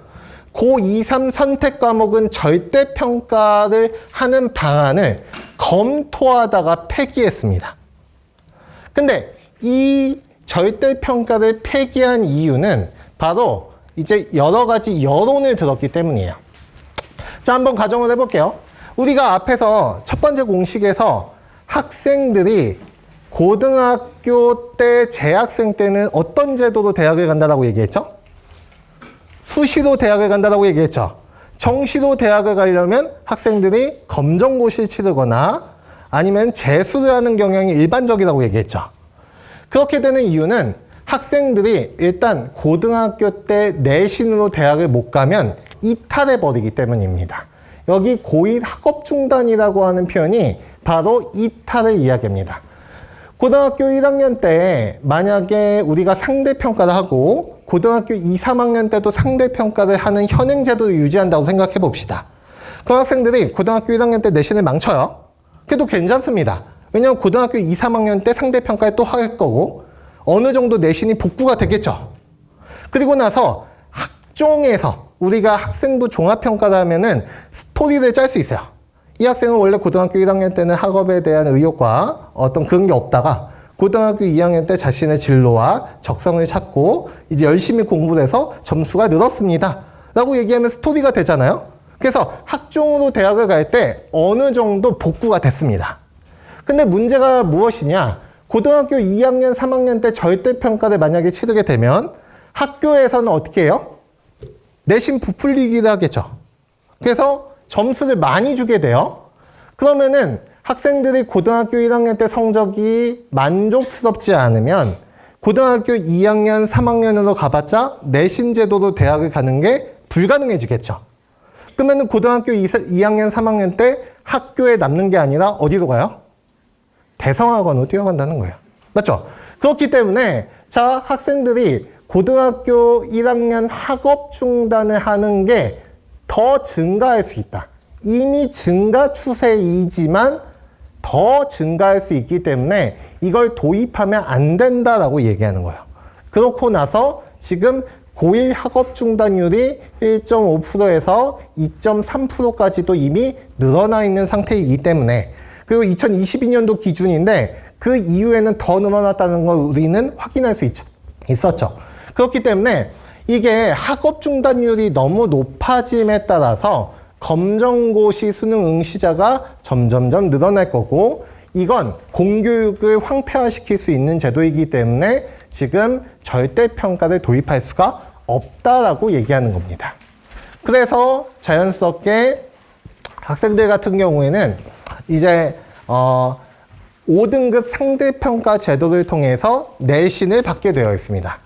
고2, 3 선택과목은 절대평가를 하는 방안을 검토하다가 폐기했습니다. 근데 이 절대평가를 폐기한 이유는 바로 이제 여러 가지 여론을 들었기 때문이에요. 자, 한번 가정을 해볼게요. 우리가 앞에서 첫 번째 공식에서 학생들이 고등학교 때 재학생 때는 어떤 제도로 대학을 간다라고 얘기했죠? 수시로 대학을 간다라고 얘기했죠. 정시로 대학을 가려면 학생들이 검정고시를 치르거나 아니면 재수를 하는 경향이 일반적이라고 얘기했죠. 그렇게 되는 이유는 학생들이 일단 고등학교 때 내신으로 대학을 못 가면 이탈해버리기 때문입니다. 여기 고1 학업 중단이라고 하는 표현이 바로 이탈을 이야기합니다. 고등학교 1학년 때 만약에 우리가 상대평가를 하고 고등학교 2, 3학년 때도 상대평가를 하는 현행 제도를 유지한다고 생각해 봅시다. 그럼 학생들이 고등학교 1학년 때 내신을 망쳐요. 그래도 괜찮습니다. 왜냐하면 고등학교 2, 3학년 때 상대평가를 또 할 거고 어느 정도 내신이 복구가 되겠죠. 그리고 나서 학종에서 우리가 학생부 종합평가를 하면은 스토리를 짤 수 있어요. 이 학생은 원래 고등학교 1학년 때는 학업에 대한 의욕과 어떤 그런 게 없다가 고등학교 2학년 때 자신의 진로와 적성을 찾고 이제 열심히 공부를 해서 점수가 늘었습니다. 라고 얘기하면 스토리가 되잖아요. 그래서 학종으로 대학을 갈 때 어느 정도 복구가 됐습니다. 근데 문제가 무엇이냐? 고등학교 2학년, 3학년 때 절대평가를 만약에 치르게 되면 학교에서는 어떻게 해요? 내신 부풀리기를 하겠죠. 그래서 점수를 많이 주게 돼요. 그러면은 학생들이 고등학교 1학년 때 성적이 만족스럽지 않으면 고등학교 2학년, 3학년으로 가봤자 내신 제도로 대학을 가는 게 불가능해지겠죠. 그러면은 고등학교 2학년, 3학년 때 학교에 남는 게 아니라 어디로 가요? 대성학원으로 뛰어간다는 거예요. 맞죠? 그렇기 때문에 자, 학생들이 고등학교 1학년 학업 중단을 하는 게 더 증가할 수 있다. 이미 증가 추세이지만 더 증가할 수 있기 때문에 이걸 도입하면 안 된다라고 얘기하는 거예요. 그렇고 나서 지금 고1 학업 중단율이 1.5%에서 2.3%까지도 이미 늘어나 있는 상태이기 때문에 그리고 2022년도 기준인데 그 이후에는 더 늘어났다는 걸 우리는 확인할 수 있었죠. 그렇기 때문에 이게 학업 중단율이 너무 높아짐에 따라서 검정고시 수능 응시자가 점점점 늘어날 거고 이건 공교육을 황폐화시킬 수 있는 제도이기 때문에 지금 절대평가를 도입할 수가 없다라고 얘기하는 겁니다. 그래서 자연스럽게 학생들 같은 경우에는 이제 5등급 상대평가 제도를 통해서 내신을 받게 되어 있습니다.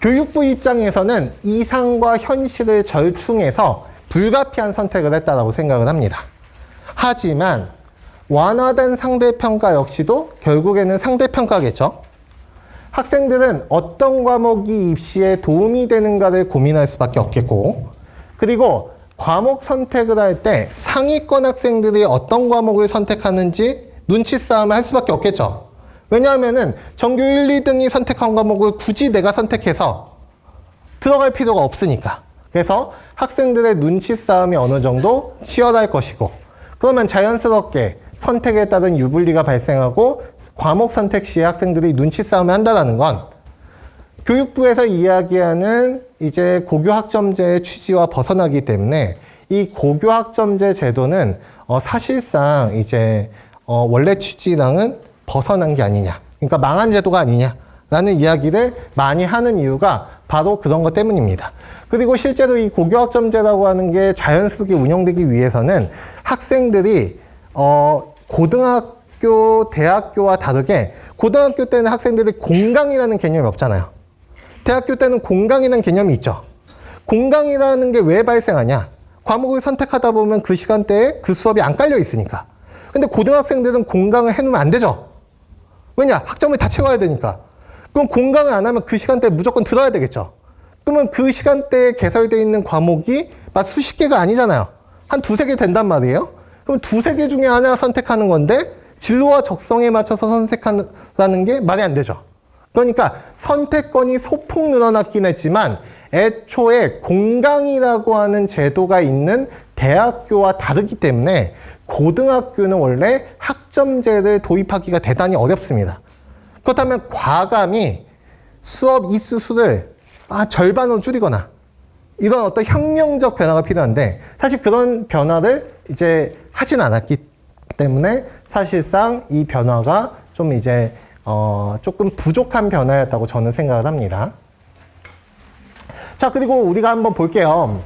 교육부 입장에서는 이상과 현실을 절충해서 불가피한 선택을 했다고 생각을 합니다. 하지만 완화된 상대평가 역시도 결국에는 상대평가겠죠. 학생들은 어떤 과목이 입시에 도움이 되는가를 고민할 수밖에 없겠고 그리고 과목 선택을 할 때 상위권 학생들이 어떤 과목을 선택하는지 눈치 싸움을 할 수밖에 없겠죠. 왜냐하면은 전교 1, 2등이 선택한 과목을 굳이 내가 선택해서 들어갈 필요가 없으니까. 그래서 학생들의 눈치 싸움이 어느 정도 치열할 것이고 그러면 자연스럽게 선택에 따른 유불리가 발생하고 과목 선택 시에 학생들이 눈치 싸움을 한다는 건 교육부에서 이야기하는 이제 고교학점제의 취지와 벗어나기 때문에 이 고교학점제 제도는 사실상 이제 원래 취지랑은 벗어난 게 아니냐. 그러니까 망한 제도가 아니냐라는 이야기를 많이 하는 이유가 바로 그런 것 때문입니다. 그리고 실제로 이 고교학점제라고 하는 게 자연스럽게 운영되기 위해서는 학생들이 고등학교, 대학교와 다르게 고등학교 때는 학생들이 공강이라는 개념이 없잖아요. 대학교 때는 공강이라는 개념이 있죠. 공강이라는 게 왜 발생하냐? 과목을 선택하다 보면 그 시간대에 그 수업이 안 깔려 있으니까. 근데 고등학생들은 공강을 해놓으면 안 되죠. 왜냐? 학점을 다 채워야 되니까. 그럼 공강을 안 하면 그 시간대에 무조건 들어야 되겠죠. 그러면 그 시간대에 개설되어 있는 과목이 막 수십 개가 아니잖아요. 한 두세 개 된단 말이에요. 그럼 두세 개 중에 하나 선택하는 건데 진로와 적성에 맞춰서 선택하는 게 말이 안 되죠. 그러니까 선택권이 소폭 늘어났긴 했지만 애초에 공강이라고 하는 제도가 있는 대학교와 다르기 때문에 고등학교는 원래 학점제를 도입하기가 대단히 어렵습니다. 그렇다면 과감히 수업 이수 수를 절반으로 줄이거나 이런 어떤 혁명적 변화가 필요한데 사실 그런 변화를 이제 하진 않았기 때문에 사실상 이 변화가 좀 이제 조금 부족한 변화였다고 저는 생각을 합니다. 자, 그리고 우리가 한번 볼게요.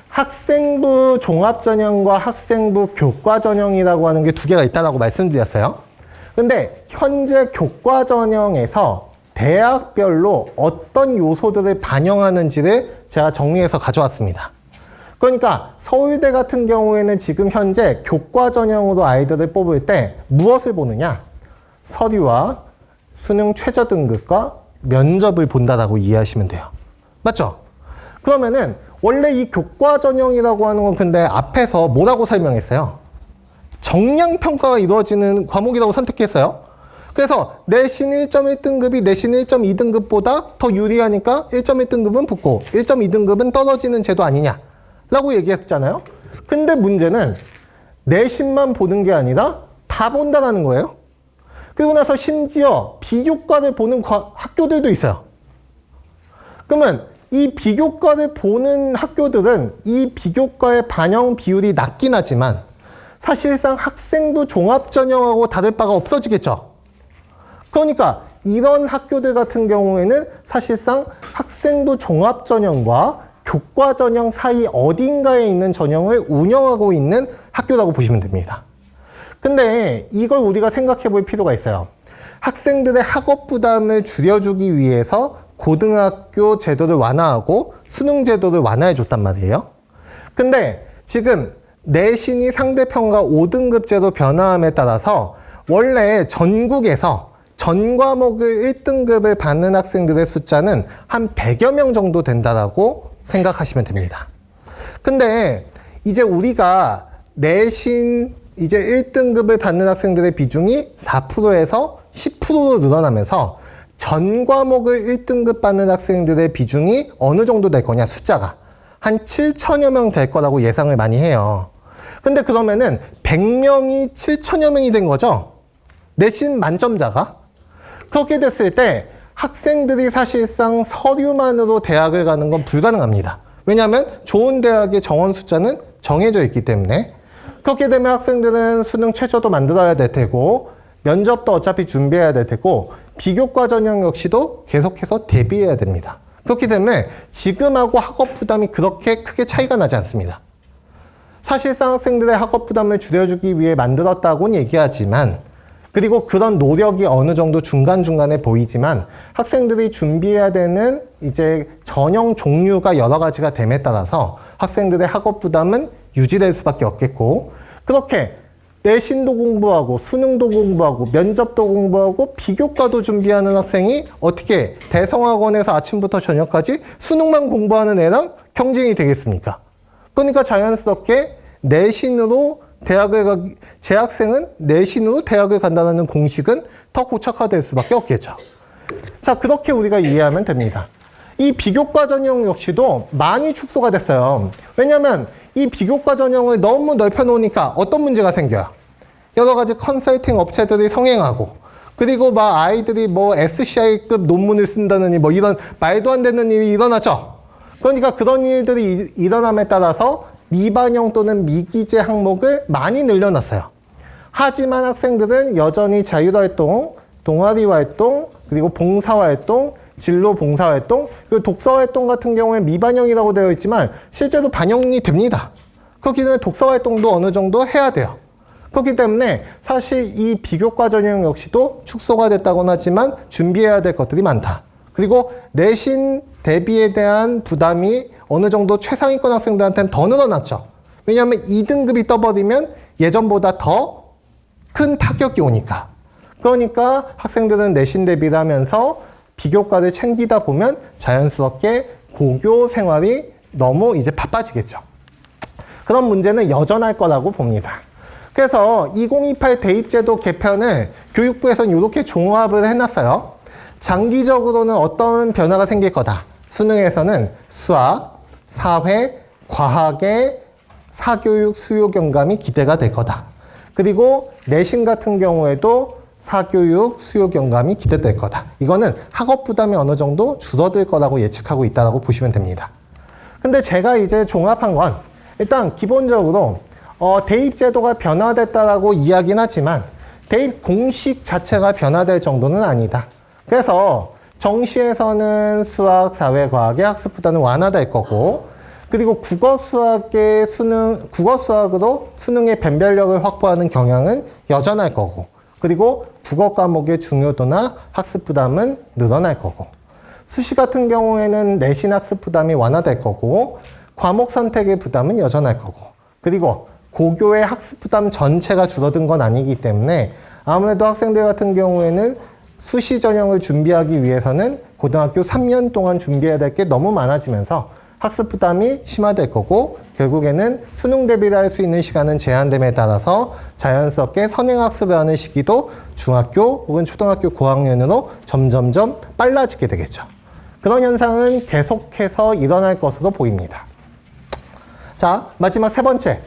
학생부 종합전형과 학생부 교과전형이라고 하는 게 두 개가 있다고 말씀드렸어요. 근데 현재 교과전형에서 대학별로 어떤 요소들을 반영하는지를 제가 정리해서 가져왔습니다. 그러니까 서울대 같은 경우에는 지금 현재 교과전형으로 아이들을 뽑을 때 무엇을 보느냐? 서류와 수능 최저 등급과 면접을 본다라고 이해하시면 돼요. 맞죠? 그러면은 원래 이 교과 전형이라고 하는 건 근데 앞에서 뭐라고 설명했어요? 정량평가가 이루어지는 과목이라고 선택했어요. 그래서 내신 1.1등급이 내신 1.2등급보다 더 유리하니까 1.1등급은 붙고 1.2등급은 떨어지는 제도 아니냐 라고 얘기했잖아요. 근데 문제는 내신만 보는 게 아니라 다 본다라는 거예요. 그리고 나서 심지어 비교과를 보는 학교들도 있어요. 그러면 이 비교과를 보는 학교들은 이 비교과의 반영 비율이 낮긴 하지만 사실상 학생부 종합전형하고 다를 바가 없어지겠죠. 그러니까 이런 학교들 같은 경우에는 사실상 학생부 종합전형과 교과전형 사이 어딘가에 있는 전형을 운영하고 있는 학교라고 보시면 됩니다. 근데 이걸 우리가 생각해 볼 필요가 있어요. 학생들의 학업 부담을 줄여주기 위해서 고등학교 제도를 완화하고 수능 제도를 완화해 줬단 말이에요. 근데 지금 내신이 상대평가 5등급제로 변화함에 따라서 원래 전국에서 전 과목을 1등급을 받는 학생들의 숫자는 한 100여 명 정도 된다라고 생각하시면 됩니다. 근데 이제 우리가 내신 이제 1등급을 받는 학생들의 비중이 4%에서 10%로 늘어나면서 전 과목을 1등급 받는 학생들의 비중이 어느 정도 될 거냐, 숫자가. 한 7천여 명 될 거라고 예상을 많이 해요. 근데 그러면은 100명이 7천여 명이 된 거죠? 내신 만점자가? 그렇게 됐을 때 학생들이 사실상 서류만으로 대학을 가는 건 불가능합니다. 왜냐하면 좋은 대학의 정원 숫자는 정해져 있기 때문에. 그렇게 되면 학생들은 수능 최저도 만들어야 될 테고 면접도 어차피 준비해야 될 테고 비교과 전형 역시도 계속해서 대비해야 됩니다. 그렇기 때문에 지금하고 학업 부담이 그렇게 크게 차이가 나지 않습니다. 사실상 학생들의 학업 부담을 줄여주기 위해 만들었다고는 얘기하지만 그리고 그런 노력이 어느 정도 중간중간에 보이지만 학생들이 준비해야 되는 이제 전형 종류가 여러 가지가 됨에 따라서 학생들의 학업 부담은 유지될 수밖에 없겠고 그렇게 내신도 공부하고 수능도 공부하고 면접도 공부하고 비교과도 준비하는 학생이 어떻게 대성학원에서 아침부터 저녁까지 수능만 공부하는 애랑 경쟁이 되겠습니까? 그러니까 자연스럽게 내신으로 재학생은 내신으로 대학을 간다는 공식은 더 고착화될 수밖에 없겠죠. 자, 그렇게 우리가 이해하면 됩니다. 이 비교과 전형 역시도 많이 축소가 됐어요. 왜냐하면 이 비교과 전형을 너무 넓혀 놓으니까 어떤 문제가 생겨요? 여러 가지 컨설팅 업체들이 성행하고 그리고 막 아이들이 뭐 SCI급 논문을 쓴다느니 뭐 이런 말도 안 되는 일이 일어나죠. 그러니까 그런 일들이 일어남에 따라서 미반영 또는 미기재 항목을 많이 늘려놨어요. 하지만 학생들은 여전히 자율활동, 동아리활동, 그리고 봉사활동, 진로 봉사활동, 그리고 독서활동 같은 경우에 미반영이라고 되어 있지만 실제로 반영이 됩니다. 그렇기 때문에 독서활동도 어느 정도 해야 돼요. 그렇기 때문에 사실 이 비교과 전형 역시도 축소가 됐다고는 하지만 준비해야 될 것들이 많다. 그리고 내신 대비에 대한 부담이 어느 정도 최상위권 학생들한테는 더 늘어났죠. 왜냐하면 2등급이 떠버리면 예전보다 더 큰 타격이 오니까. 그러니까 학생들은 내신 대비를 하면서 비교과를 챙기다 보면 자연스럽게 고교 생활이 너무 이제 바빠지겠죠. 그런 문제는 여전할 거라고 봅니다. 그래서 2028 대입제도 개편을 교육부에서는 이렇게 종합을 해놨어요. 장기적으로는 어떤 변화가 생길 거다. 수능에서는 수학, 사회, 과학의 사교육 수요 경감이 기대가 될 거다. 그리고 내신 같은 경우에도 사교육 수요 경감이 기대될 거다. 이거는 학업 부담이 어느 정도 줄어들 거라고 예측하고 있다고 보시면 됩니다. 근데 제가 이제 종합한 건 일단 기본적으로 대입 제도가 변화됐다라고 이야기는 하지만 대입 공식 자체가 변화될 정도는 아니다. 그래서 정시에서는 수학, 사회, 과학의 학습 부담은 완화될 거고 그리고 국어 수학으로 수능의 변별력을 확보하는 경향은 여전할 거고 그리고 국어 과목의 중요도나 학습 부담은 늘어날 거고 수시 같은 경우에는 내신 학습 부담이 완화될 거고 과목 선택의 부담은 여전할 거고 그리고 고교의 학습 부담 전체가 줄어든 건 아니기 때문에 아무래도 학생들 같은 경우에는 수시 전형을 준비하기 위해서는 고등학교 3년 동안 준비해야 될 게 너무 많아지면서 학습 부담이 심화될 거고 결국에는 수능 대비를 할 수 있는 시간은 제한됨에 따라서 자연스럽게 선행학습을 하는 시기도 중학교 혹은 초등학교 고학년으로 점점점 빨라지게 되겠죠. 그런 현상은 계속해서 일어날 것으로 보입니다. 자, 마지막 세 번째.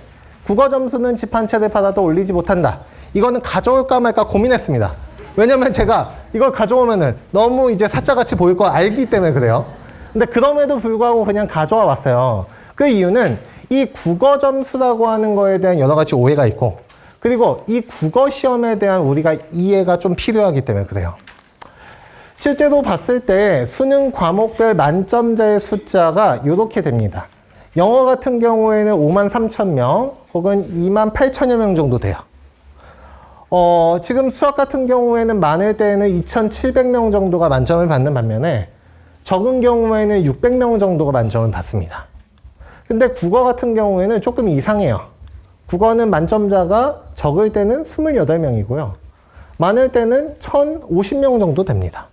국어 점수는 집 한 채를 팔아도 올리지 못한다. 이거는 가져올까 말까 고민했습니다. 왜냐면 제가 이걸 가져오면은 너무 이제 사자같이 보일 거 알기 때문에 그래요. 근데 그럼에도 불구하고 그냥 가져와 왔어요. 그 이유는 이 국어 점수라고 하는 거에 대한 여러 가지 오해가 있고 그리고 이 국어 시험에 대한 우리가 이해가 좀 필요하기 때문에 그래요. 실제로 봤을 때 수능 과목별 만점자의 숫자가 이렇게 됩니다. 영어 같은 경우에는 53,000명 혹은 28,000여 명 정도 돼요. 지금 수학 같은 경우에는 많을 때에는 2,700명 정도가 만점을 받는 반면에 적은 경우에는 600명 정도가 만점을 받습니다. 근데 국어 같은 경우에는 조금 이상해요. 국어는 만점자가 적을 때는 28명이고요. 많을 때는 1,050명 정도 됩니다.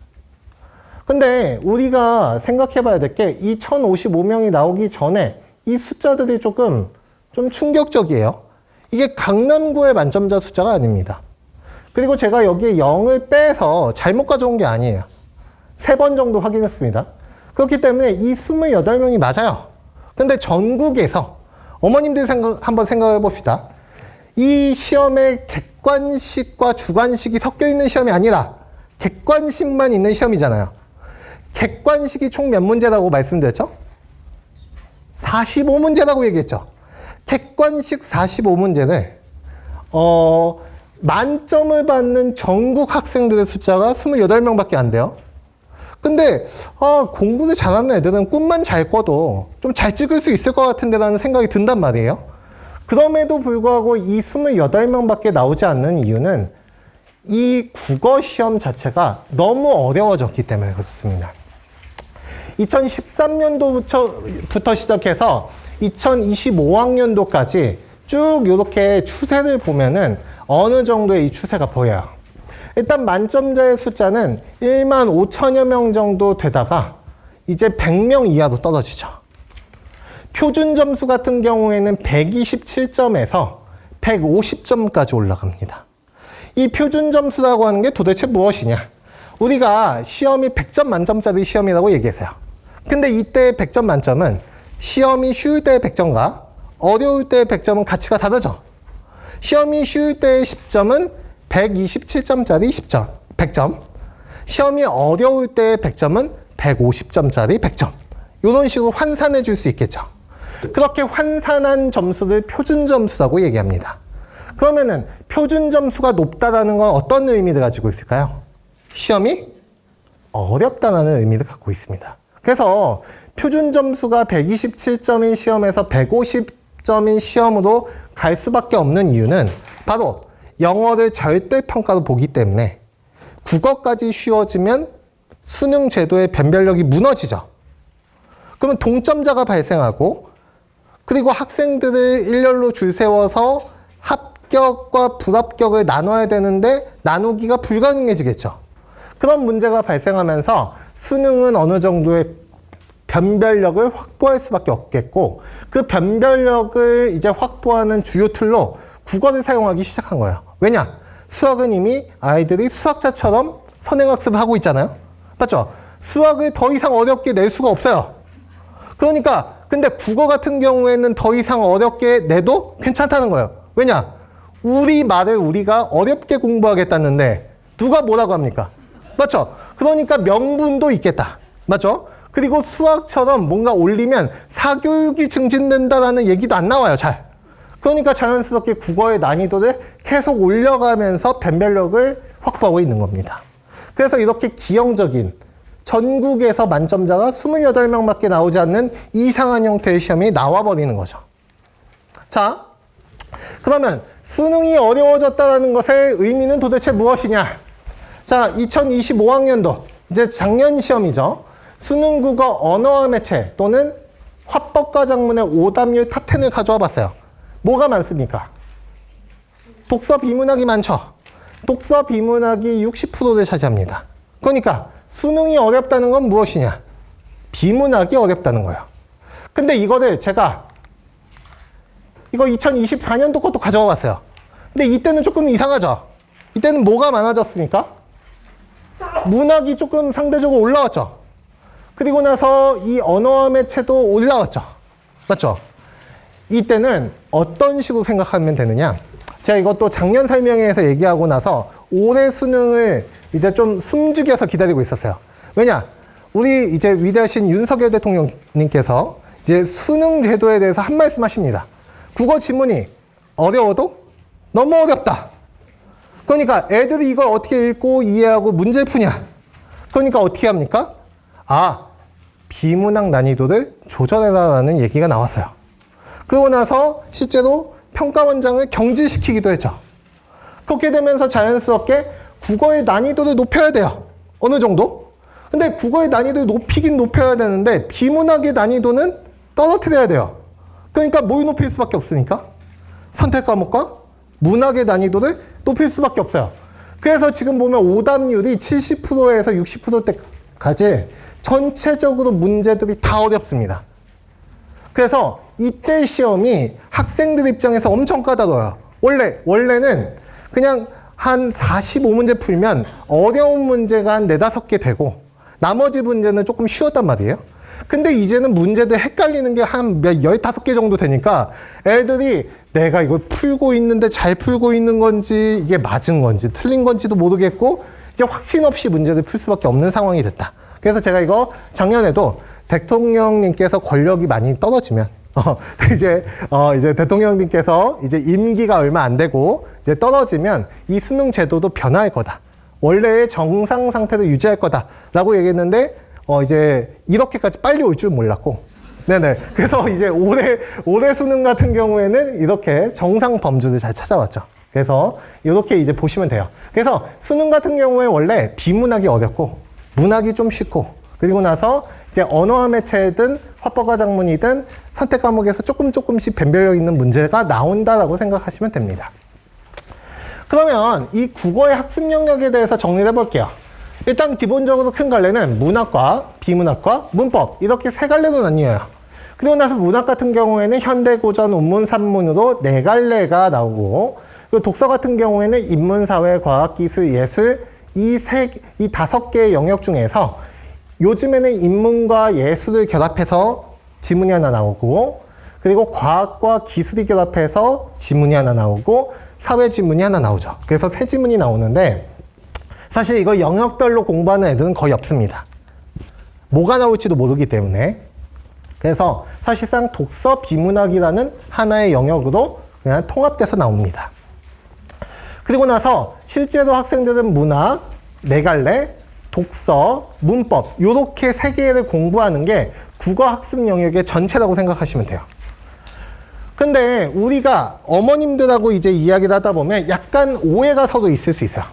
근데 우리가 생각해 봐야 될 게 이 1,055명이 나오기 전에 이 숫자들이 좀 충격적이에요. 이게 강남구의 만점자 숫자가 아닙니다. 그리고 제가 여기에 0을 빼서 잘못 가져온 게 아니에요. 3번 정도 확인했습니다. 그렇기 때문에 이 28명이 맞아요. 근데 전국에서 어머님들 한번 생각해 봅시다. 이 시험에 객관식과 주관식이 섞여 있는 시험이 아니라 객관식만 있는 시험이잖아요. 객관식이 총 몇 문제라고 말씀드렸죠? 45문제라고 얘기했죠. 객관식 45문제를 만점을 받는 전국 학생들의 숫자가 28명밖에 안 돼요. 근데 공부를 잘하는 애들은 꿈만 잘 꿔도 좀 잘 찍을 수 있을 것 같은데 라는 생각이 든단 말이에요. 그럼에도 불구하고 이 28명밖에 나오지 않는 이유는 이 국어 시험 자체가 너무 어려워졌기 때문에 그렇습니다. 2013년도부터 시작해서 2025학년도까지 쭉 이렇게 추세를 보면은 어느 정도의 이 추세가 보여요. 일단 만점자의 숫자는 15,000여 명 정도 되다가 이제 100명 이하로 떨어지죠. 표준 점수 같은 경우에는 127점에서 150점까지 올라갑니다. 이 표준 점수라고 하는 게 도대체 무엇이냐? 우리가 시험이 100점 만점짜리 시험이라고 얘기했어요. 근데 이때 100점 만점은 시험이 쉬울 때의 100점과 어려울 때의 100점은 가치가 다르죠. 시험이 쉬울 때의 10점은 127점짜리 100점. 시험이 어려울 때의 100점은 150점짜리 100점. 이런 식으로 환산해 줄 수 있겠죠. 그렇게 환산한 점수를 표준 점수라고 얘기합니다. 그러면은 표준 점수가 높다라는 건 어떤 의미를 가지고 있을까요? 시험이 어렵다는 의미를 갖고 있습니다. 그래서 표준 점수가 127점인 시험에서 150점인 시험으로 갈 수밖에 없는 이유는 바로 영어를 절대평가로 보기 때문에 국어까지 쉬워지면 수능 제도의 변별력이 무너지죠. 그러면 동점자가 발생하고 그리고 학생들을 일렬로 줄 세워서 합격과 불합격을 나눠야 되는데 나누기가 불가능해지겠죠. 그런 문제가 발생하면서 수능은 어느 정도의 변별력을 확보할 수밖에 없겠고 그 변별력을 이제 확보하는 주요 틀로 국어를 사용하기 시작한 거예요. 왜냐? 수학은 이미 아이들이 수학자처럼 선행학습을 하고 있잖아요. 맞죠? 수학을 더 이상 어렵게 낼 수가 없어요. 그러니까 근데 국어 같은 경우에는 더 이상 어렵게 내도 괜찮다는 거예요. 왜냐? 우리 말을 우리가 어렵게 공부하겠다는데 누가 뭐라고 합니까? 맞죠? 그러니까 명분도 있겠다. 맞죠? 그리고 수학처럼 뭔가 올리면 사교육이 증진된다라는 얘기도 안 나와요, 잘. 그러니까 자연스럽게 국어의 난이도를 계속 올려가면서 변별력을 확보하고 있는 겁니다. 그래서 이렇게 기형적인 전국에서 만점자가 28명밖에 나오지 않는 이상한 형태의 시험이 나와버리는 거죠. 자, 그러면 수능이 어려워졌다는 것의 의미는 도대체 무엇이냐? 자, 2025학년도, 이제 작년 시험이죠. 수능 국어 언어와 매체 또는 화법과 작문의 오답률 탑10을 가져와 봤어요. 뭐가 많습니까? 독서 비문학이 많죠. 독서 비문학이 60%를 차지합니다. 그러니까 수능이 어렵다는 건 무엇이냐? 비문학이 어렵다는 거예요. 근데 이거를 제가 이거 2024년도 것도 가져와 봤어요. 근데 이때는 조금 이상하죠? 이때는 뭐가 많아졌습니까? 문학이 조금 상대적으로 올라왔죠? 그리고 나서 이 언어와 매체도 올라왔죠? 맞죠? 이때는 어떤 식으로 생각하면 되느냐? 제가 이것도 작년 설명회에서 얘기하고 나서 올해 수능을 이제 좀 숨죽여서 기다리고 있었어요. 왜냐? 우리 이제 위대하신 윤석열 대통령님께서 이제 수능 제도에 대해서 한 말씀 하십니다. 국어 지문이 어려워도 너무 어렵다. 그러니까 애들이 이걸 어떻게 읽고 이해하고 문제를 푸냐. 그러니까 어떻게 합니까? 비문학 난이도를 조절해라라는 얘기가 나왔어요. 그러고 나서 실제로 평가 원장을 경질시키기도 했죠. 그렇게 되면서 자연스럽게 국어의 난이도를 높여야 돼요. 어느 정도? 근데 국어의 난이도를 높이긴 높여야 되는데 비문학의 난이도는 떨어뜨려야 돼요. 그러니까 뭘 높일 수밖에 없으니까? 선택 과목과 문학의 난이도를 높일 수밖에 없어요. 그래서 지금 보면 오답률이 70%에서 60%대까지 전체적으로 문제들이 다 어렵습니다. 그래서 이때 시험이 학생들 입장에서 엄청 까다로워요. 원래는 그냥 한 45문제 풀면 어려운 문제가 한 4, 5개 되고 나머지 문제는 조금 쉬웠단 말이에요. 근데 이제는 문제들 헷갈리는 게 한 15개 정도 되니까 애들이 내가 이걸 풀고 있는데 잘 풀고 있는 건지 이게 맞은 건지 틀린 건지도 모르겠고 이제 확신 없이 문제를 풀 수밖에 없는 상황이 됐다. 그래서 제가 이거 작년에도 대통령님께서 권력이 많이 떨어지면 이제 대통령님께서 이제 임기가 얼마 안 되고 이제 떨어지면 이 수능 제도도 변화할 거다. 원래의 정상 상태를 유지할 거다라고 얘기했는데 이제 이렇게까지 빨리 올 줄 몰랐고, 네네. 그래서 이제 올해 수능 같은 경우에는 이렇게 정상 범주를 잘 찾아왔죠. 그래서 이렇게 이제 보시면 돼요. 그래서 수능 같은 경우에 원래 비문학이 어렵고 문학이 좀 쉽고 그리고 나서 이제 언어와 매체든 화법과 작문이든 선택 과목에서 조금씩 변별력 있는 문제가 나온다라고 생각하시면 됩니다. 그러면 이 국어의 학습 영역에 대해서 정리를 해볼게요. 일단 기본적으로 큰 갈래는 문학과 비문학과 문법 이렇게 3갈래로 나뉘어요. 그리고 나서 문학 같은 경우에는 현대, 고전, 운문, 산문으로 4갈래가 나오고 그리고 독서 같은 경우에는 인문, 사회, 과학, 기술, 예술 이 5개의 영역 중에서 요즘에는 인문과 예술을 결합해서 지문이 하나 나오고 그리고 과학과 기술이 결합해서 지문이 하나 나오고 사회 지문이 하나 나오죠. 그래서 3지문이 나오는데 사실 이거 영역별로 공부하는 애들은 거의 없습니다. 뭐가 나올지도 모르기 때문에. 그래서 사실상 독서 비문학이라는 하나의 영역으로 그냥 통합돼서 나옵니다. 그리고 나서 실제로 학생들은 문학, 4갈래, 독서, 문법 이렇게 3개를 공부하는 게 국어 학습 영역의 전체라고 생각하시면 돼요. 근데 우리가 어머님들하고 이제 이야기를 하다 보면 약간 오해가 서로 있을 수 있어요.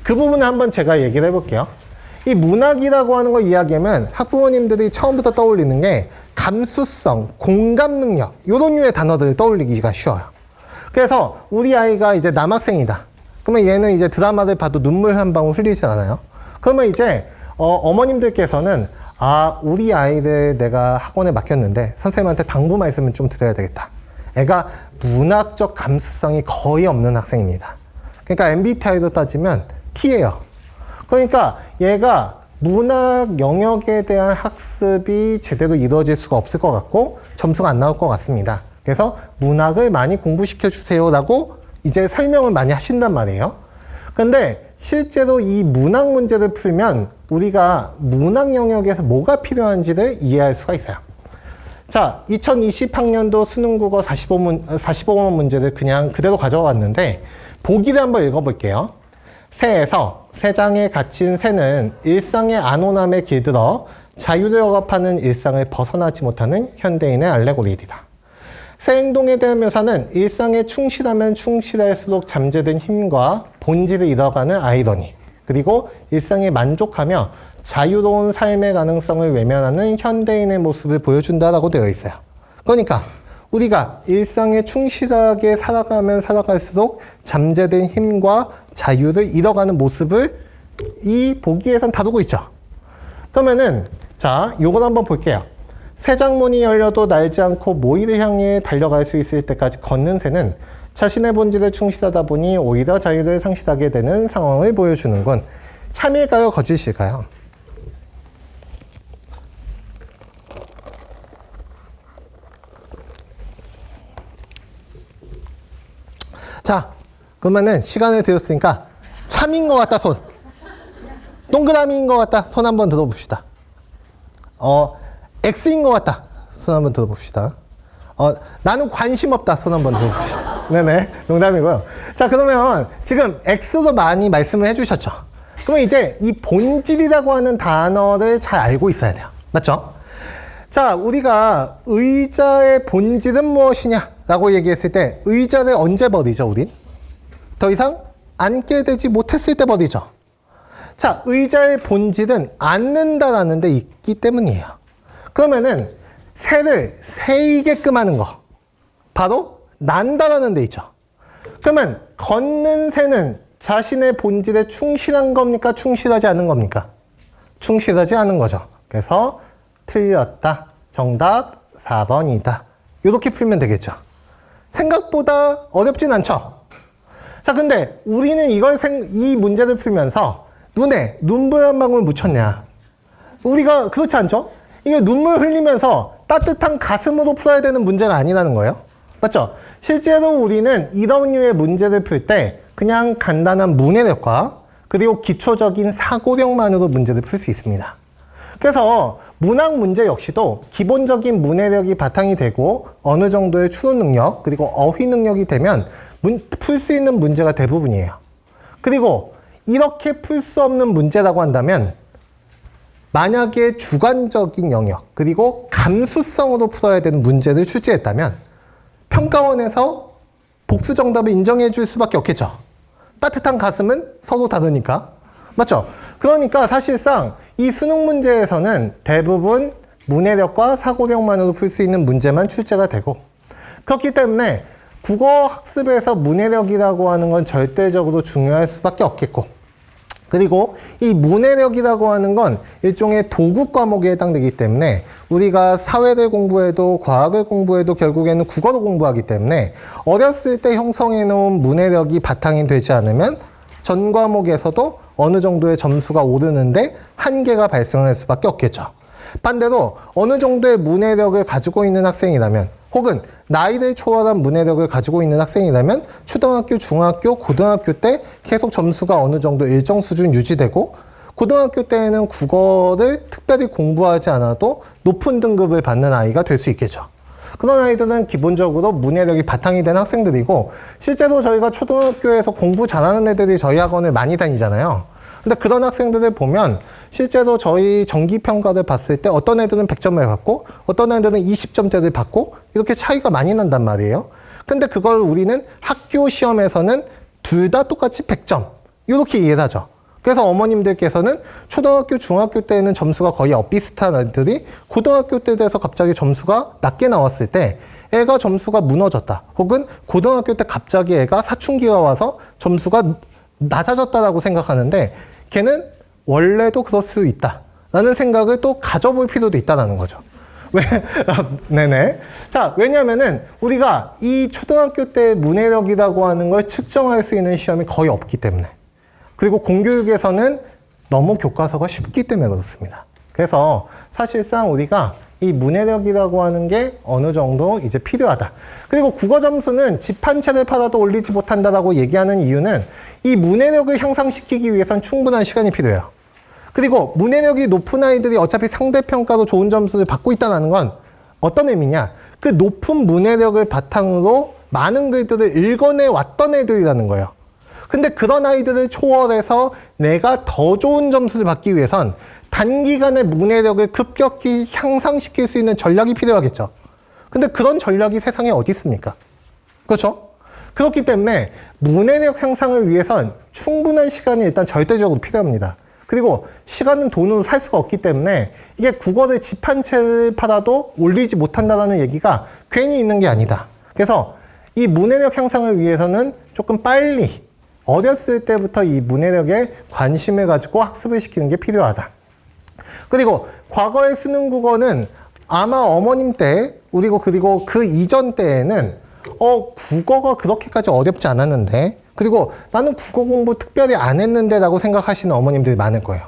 그 부분을 한번 제가 얘기를 해볼게요. 이 문학이라고 하는 거 이야기하면 학부모님들이 처음부터 떠올리는 게 감수성, 공감 능력 이런 류의 단어들을 떠올리기가 쉬워요. 그래서 우리 아이가 이제 남학생이다. 그러면 얘는 이제 드라마를 봐도 눈물 한 방울 흘리지 않아요. 그러면 이제 어머님들께서는 우리 아이를 내가 학원에 맡겼는데 선생님한테 당부 말씀을 좀 드려야 되겠다. 애가 문학적 감수성이 거의 없는 학생입니다. 그러니까 MBTI로 따지면 T예요. 그러니까 얘가 문학 영역에 대한 학습이 제대로 이루어질 수가 없을 것 같고 점수가 안 나올 것 같습니다. 그래서 문학을 많이 공부시켜 주세요라고 이제 설명을 많이 하신단 말이에요. 근데 실제로 이 문학 문제를 풀면 우리가 문학 영역에서 뭐가 필요한지를 이해할 수가 있어요. 자, 2020학년도 수능국어 45번 문제를 그냥 그대로 가져와 왔는데 보기를 한번 읽어볼게요. 새에서 새장에 갇힌 새는 일상의 안온함에 길들어 자유를 억압하는 일상을 벗어나지 못하는 현대인의 알레고리이다. 새 행동에 대한 묘사는 일상에 충실하면 충실할수록 잠재된 힘과 본질을 잃어가는 아이러니, 그리고 일상에 만족하며 자유로운 삶의 가능성을 외면하는 현대인의 모습을 보여준다라고 되어 있어요. 그러니까 우리가 일상에 충실하게 살아가면 살아갈수록 잠재된 힘과 자유를 잃어가는 모습을 이 보기에선 다루고 있죠. 그러면은 자, 요걸 한번 볼게요. 새 장문이 열려도 날지 않고 모의를 향해 달려갈 수 있을 때까지 걷는 새는 자신의 본질에 충실하다 보니 오히려 자유를 상실하게 되는 상황을 보여주는군. 참일까요? 거짓일까요? 자, 그러면은 시간을 드렸으니까 참인 것 같다, 손. 동그라미인 것 같다, 손 한번 들어봅시다. X인 것 같다, 손 한번 들어봅시다. 나는 관심 없다, 손 한번 들어봅시다. 네네, 농담이고요. 자, 그러면 지금 X도 많이 말씀을 해주셨죠. 그러면 이제 이 본질이라고 하는 단어를 잘 알고 있어야 돼요. 맞죠? 자, 우리가 의자의 본질은 무엇이냐 라고 얘기했을 때 의자를 언제 버리죠, 우린? 더 이상 앉게 되지 못했을 때 버리죠. 자, 의자의 본질은 앉는다라는 데 있기 때문이에요. 그러면은 새를 새이게끔 하는 거 바로 난다라는 데 있죠. 그러면 걷는 새는 자신의 본질에 충실한 겁니까? 충실하지 않은 겁니까? 충실하지 않은 거죠. 그래서 틀렸다. 정답 4번이다. 이렇게 풀면 되겠죠. 생각보다 어렵진 않죠. 자, 근데 우리는 이 문제를 풀면서 눈에 눈물 한 방울 묻혔냐? 우리가 그렇지 않죠? 이게 눈물 흘리면서 따뜻한 가슴으로 풀어야 되는 문제가 아니라는 거예요. 맞죠? 실제로 우리는 이런 류의 문제를 풀 때 그냥 간단한 문해력과 그리고 기초적인 사고력만으로 문제를 풀 수 있습니다. 그래서 문학 문제 역시도 기본적인 문해력이 바탕이 되고 어느 정도의 추론 능력 그리고 어휘 능력이 되면 풀 수 있는 문제가 대부분이에요. 그리고 이렇게 풀 수 없는 문제라고 한다면 만약에 주관적인 영역 그리고 감수성으로 풀어야 되는 문제를 출제했다면 평가원에서 복수 정답을 인정해 줄 수밖에 없겠죠. 따뜻한 가슴은 서로 다르니까. 맞죠? 그러니까 사실상 이 수능 문제에서는 대부분 문해력과 사고력만으로 풀 수 있는 문제만 출제가 되고, 그렇기 때문에 국어 학습에서 문해력이라고 하는 건 절대적으로 중요할 수밖에 없겠고, 그리고 이 문해력이라고 하는 건 일종의 도구 과목에 해당되기 때문에 우리가 사회를 공부해도 과학을 공부해도 결국에는 국어를 공부하기 때문에 어렸을 때 형성해 놓은 문해력이 바탕이 되지 않으면 전 과목에서도 어느 정도의 점수가 오르는데 한계가 발생할 수밖에 없겠죠. 반대로 어느 정도의 문해력을 가지고 있는 학생이라면 혹은 나이를 초월한 문해력을 가지고 있는 학생이라면 초등학교, 중학교, 고등학교 때 계속 점수가 어느 정도 일정 수준 유지되고 고등학교 때에는 국어를 특별히 공부하지 않아도 높은 등급을 받는 아이가 될 수 있겠죠. 그런 아이들은 기본적으로 문해력이 바탕이 된 학생들이고 실제로 저희가 초등학교에서 공부 잘하는 애들이 저희 학원을 많이 다니잖아요. 근데 그런 학생들을 보면 실제로 저희 정기평가를 봤을 때 어떤 애들은 100점을 받고 어떤 애들은 20점대를 받고 이렇게 차이가 많이 난단 말이에요. 근데 그걸 우리는 학교 시험에서는 둘 다 똑같이 100점 이렇게 이해를 하죠. 그래서 어머님들께서는 초등학교, 중학교 때는 점수가 거의 엇비슷한 애들이 고등학교 때 돼서 갑자기 점수가 낮게 나왔을 때 애가 점수가 무너졌다. 혹은 고등학교 때 갑자기 애가 사춘기가 와서 점수가 낮아졌다라고 생각하는데 걔는 원래도 그럴 수 있다 라는 생각을 또 가져볼 필요도 있다는 거죠. 왜? 네네. 자, 왜냐면은 우리가 이 초등학교 때 문해력이라고 하는 걸 측정할 수 있는 시험이 거의 없기 때문에, 그리고 공교육에서는 너무 교과서가 쉽기 때문에 그렇습니다. 그래서 사실상 우리가 이 문해력이라고 하는 게 어느 정도 이제 필요하다. 그리고 국어 점수는 집 한 채를 팔아도 올리지 못한다라고 얘기하는 이유는 이 문해력을 향상시키기 위해선 충분한 시간이 필요해요. 그리고 문해력이 높은 아이들이 어차피 상대평가로 좋은 점수를 받고 있다는 건 어떤 의미냐? 그 높은 문해력을 바탕으로 많은 글들을 읽어내 왔던 애들이라는 거예요. 근데 그런 아이들을 초월해서 내가 더 좋은 점수를 받기 위해선 단기간에 문해력을 급격히 향상시킬 수 있는 전략이 필요하겠죠. 근데 그런 전략이 세상에 어디 있습니까? 그렇죠? 그렇기 때문에 문해력 향상을 위해선 충분한 시간이 일단 절대적으로 필요합니다. 그리고 시간은 돈으로 살 수가 없기 때문에 이게 국어를 집 한 채를 팔아도 올리지 못한다는 얘기가 괜히 있는 게 아니다. 그래서 이 문해력 향상을 위해서는 조금 빨리 어렸을 때부터 이 문해력에 관심을 가지고 학습을 시키는 게 필요하다. 그리고 과거의 수능 국어는 아마 어머님 때, 그리고 그 이전 때에는 국어가 그렇게까지 어렵지 않았는데, 그리고 나는 국어 공부 특별히 안 했는데 라고 생각하시는 어머님들이 많을 거예요.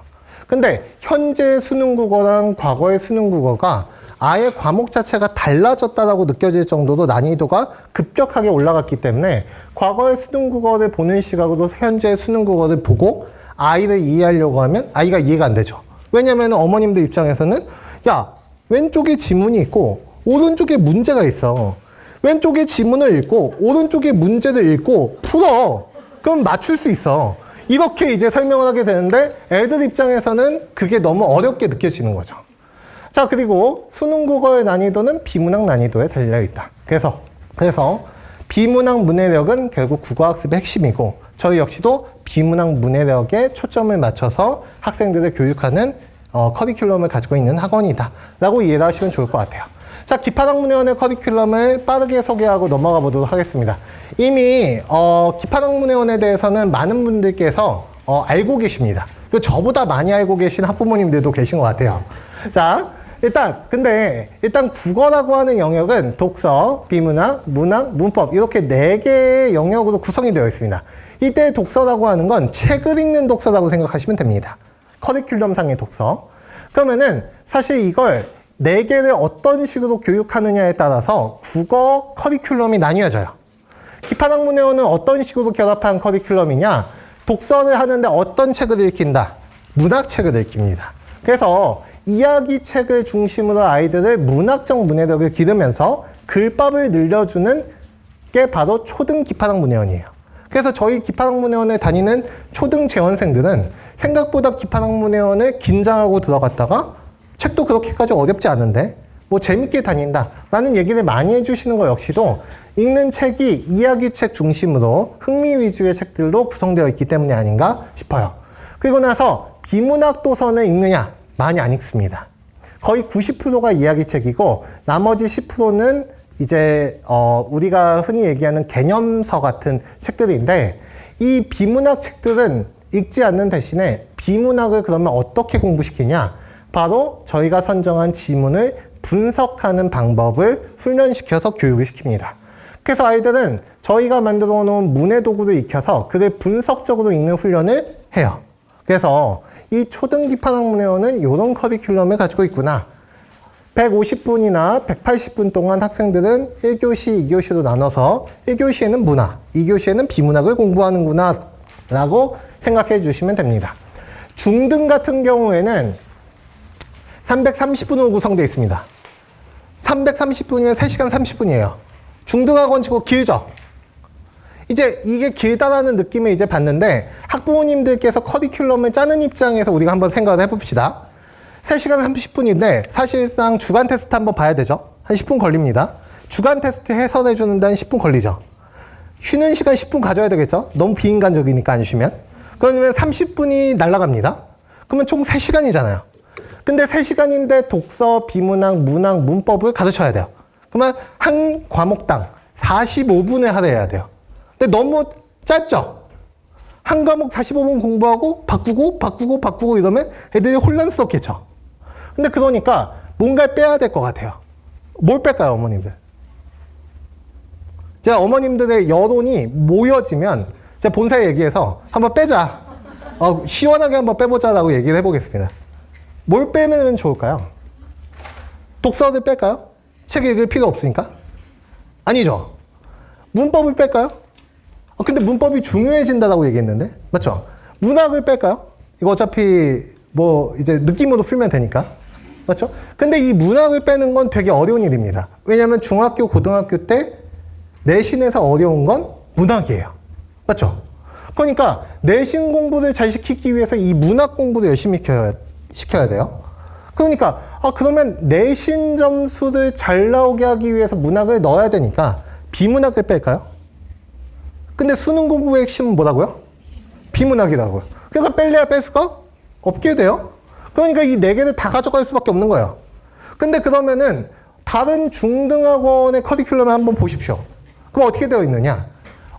근데 현재 수능 국어랑 과거의 수능 국어가 아예 과목 자체가 달라졌다라고 느껴질 정도로 난이도가 급격하게 올라갔기 때문에 과거의 수능 국어를 보는 시각으로 현재 수능 국어를 보고 아이를 이해하려고 하면 아이가 이해가 안 되죠. 왜냐면 어머님들 입장에서는 야, 왼쪽에 지문이 있고 오른쪽에 문제가 있어. 왼쪽에 지문을 읽고 오른쪽에 문제를 읽고 풀어. 그럼 맞출 수 있어. 이렇게 이제 설명을 하게 되는데 애들 입장에서는 그게 너무 어렵게 느껴지는 거죠. 자, 그리고 수능 국어의 난이도는 비문학 난이도에 달려있다. 그래서 비문학 문해력은 결국 국어학습의 핵심이고 저희 역시도 비문학 문해력에 초점을 맞춰서 학생들을 교육하는 커리큘럼을 가지고 있는 학원이다 라고 이해를 하시면 좋을 것 같아요. 자, 기판학문회원의 커리큘럼을 빠르게 소개하고 넘어가 보도록 하겠습니다. 이미 기판학문회원에 대해서는 많은 분들께서 알고 계십니다. 그리고 저보다 많이 알고 계신 학부모님들도 계신 것 같아요. 자, 일단 국어라고 하는 영역은 독서, 비문학, 문학, 문법 이렇게 4개의 영역으로 구성이 되어 있습니다. 이때 독서라고 하는 건 책을 읽는 독서라고 생각하시면 됩니다. 커리큘럼상의 독서. 그러면은 사실 이걸 4개를 어떤 식으로 교육하느냐에 따라서 국어 커리큘럼이 나뉘어져요. 기판학문회원은 어떤 식으로 결합한 커리큘럼이냐? 독서를 하는데 어떤 책을 읽힌다? 문학책을 읽힙니다. 그래서 이야기책을 중심으로 아이들을 문학적 문해력을 기르면서 글밥을 늘려주는 게 바로 초등 기판학문회원이에요. 그래서 저희 기판학문회원을 다니는 초등 재원생들은 생각보다 기판학문회원을 긴장하고 들어갔다가 책도 그렇게까지 어렵지 않은데 뭐 재밌게 다닌다 라는 얘기를 많이 해주시는 거 역시도 읽는 책이 이야기책 중심으로 흥미 위주의 책들로 구성되어 있기 때문이 아닌가 싶어요. 그리고 나서 비문학 도서는 읽느냐? 많이 안 읽습니다. 거의 90%가 이야기책이고 나머지 10%는 이제 우리가 흔히 얘기하는 개념서 같은 책들인데 이 비문학 책들은 읽지 않는 대신에 비문학을 그러면 어떻게 공부시키냐? 바로 저희가 선정한 지문을 분석하는 방법을 훈련시켜서 교육을 시킵니다. 그래서 아이들은 저희가 만들어 놓은 문해 도구를 익혀서 그를 분석적으로 읽는 훈련을 해요. 그래서 이 초등 기판학문회원은 이런 커리큘럼을 가지고 있구나. 150분이나 180분 동안 학생들은 1교시, 2교시로 나눠서 1교시에는 문학, 2교시에는 비문학을 공부하는구나 라고 생각해 주시면 됩니다. 중등 같은 경우에는 330분으로 구성되어 있습니다. 330분이면 3시간 30분이에요. 중등학원치고 길죠? 이제 이게 길다라는 느낌을 이제 받는데 학부모님들께서 커리큘럼을 짜는 입장에서 우리가 한번 생각을 해봅시다. 3시간 30분인데 사실상 주간 테스트 한번 봐야 되죠? 한 10분 걸립니다. 주간 테스트 해설해 주는 데는 10분 걸리죠. 쉬는 시간 10분 가져야 되겠죠? 너무 비인간적이니까 안 쉬면. 그러면 30분이 날아갑니다. 그러면 총 3시간이잖아요. 근데 3시간인데 독서, 비문학, 문학, 문법을 가르쳐야 돼요. 그러면 한 과목당 45분을 할애해야 돼요. 근데 너무 짧죠? 한 과목 45분 공부하고 바꾸고 이러면 애들이 혼란스럽겠죠? 근데 그러니까 뭔가를 빼야 될 것 같아요. 뭘 뺄까요, 어머님들? 제가 어머님들의 여론이 모여지면 제가 본사에 얘기해서 한번 빼자. 시원하게 한번 빼보자라고 얘기를 해보겠습니다. 뭘 빼면 좋을까요? 독서를 뺄까요? 책 읽을 필요 없으니까? 아니죠. 문법을 뺄까요? 근데 문법이 중요해진다라고 얘기했는데? 맞죠? 문학을 뺄까요? 이거 어차피 뭐 이제 느낌으로 풀면 되니까. 맞죠? 근데 이 문학을 빼는 건 되게 어려운 일입니다. 왜냐하면 중학교, 고등학교 때 내신에서 어려운 건 문학이에요. 맞죠? 그러니까 내신 공부를 잘 시키기 위해서 이 문학 공부를 열심히 시켜야 돼요. 그러니까 그러면 내신 점수를 잘 나오게 하기 위해서 문학을 넣어야 되니까 비문학을 뺄까요? 근데 수능 공부의 핵심은 뭐라고요? 비문학이라고요. 그러니까 뺄래야 뺄 수가 없게 돼요. 그러니까 이 4개를 다 가져갈 수밖에 없는 거예요. 근데 그러면은 다른 중등학원의 커리큘럼을 한번 보십시오. 그럼 어떻게 되어 있느냐?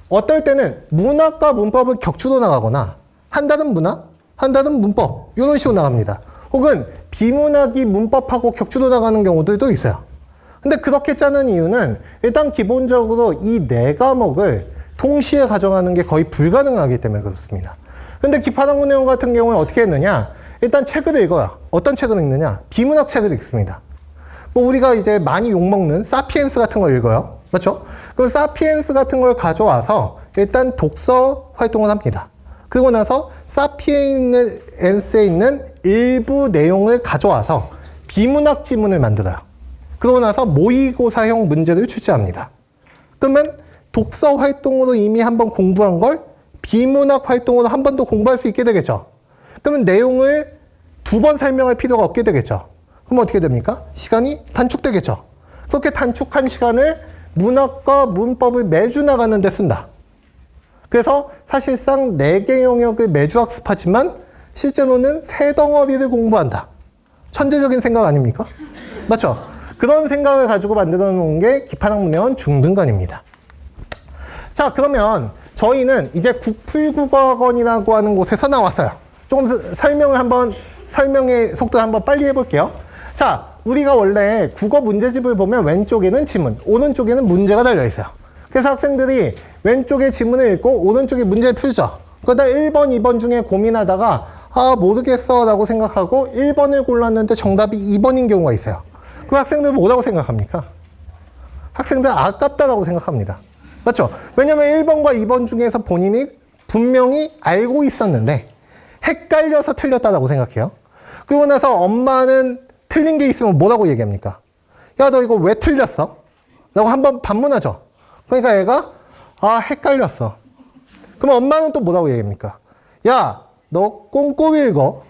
어떨 때는 문학과 문법을 격주로 나가거나 한 달은 문학, 한 달은 문법 이런 식으로 나갑니다. 혹은 비문학이 문법하고 격주로 나가는 경우들도 있어요. 근데 그렇게 짜는 이유는 일단 기본적으로 이 네 과목을 동시에 가져가는 게 거의 불가능하기 때문에 그렇습니다. 근데 기파학문회원 같은 경우에 어떻게 했느냐? 일단 책을 읽어요. 어떤 책을 읽느냐? 비문학 책을 읽습니다. 뭐 우리가 이제 많이 욕먹는 사피엔스 같은 걸 읽어요. 맞죠? 그럼 사피엔스 같은 걸 가져와서 일단 독서 활동을 합니다. 그리고 나서 사피엔스에 있는 일부 내용을 가져와서 비문학 지문을 만들어요. 그러고 나서 모의고사형 문제를 출제합니다. 그러면 독서 활동으로 이미 한번 공부한 걸 비문학 활동으로 한 번 더 공부할 수 있게 되겠죠. 그러면 내용을 두 번 설명할 필요가 없게 되겠죠. 그럼 어떻게 됩니까? 시간이 단축되겠죠. 그렇게 단축한 시간을 문학과 문법을 매주 나가는 데 쓴다. 그래서 사실상 4개 영역을 매주 학습하지만 실제로는 3덩어리를 공부한다. 천재적인 생각 아닙니까? 맞죠? 그런 생각을 가지고 만들어 놓은 게 기파학문회원 중등간입니다. 자, 그러면 저희는 이제 국풀국어학원이라고 하는 곳에서 나왔어요. 조금 설명의 속도를 한번 빨리 해볼게요. 자, 우리가 원래 국어 문제집을 보면 왼쪽에는 지문, 오른쪽에는 문제가 달려있어요. 그래서 학생들이 왼쪽에 지문을 읽고 오른쪽에 문제를 풀죠. 그러다 1번, 2번 중에 고민하다가 아, 모르겠어 라고 생각하고 1번을 골랐는데 정답이 2번인 경우가 있어요. 그럼 학생들은 뭐라고 생각합니까? 학생들은 아깝다라고 생각합니다. 맞죠? 왜냐면 1번과 2번 중에서 본인이 분명히 알고 있었는데 헷갈려서 틀렸다라고 생각해요. 그리고 나서 엄마는 틀린 게 있으면 뭐라고 얘기합니까? 야, 너 이거 왜 틀렸어? 라고 한번 반문하죠. 그러니까 얘가 아, 헷갈렸어. 그럼 엄마는 또 뭐라고 얘기합니까? 야, 너 꼼꼼히 읽어.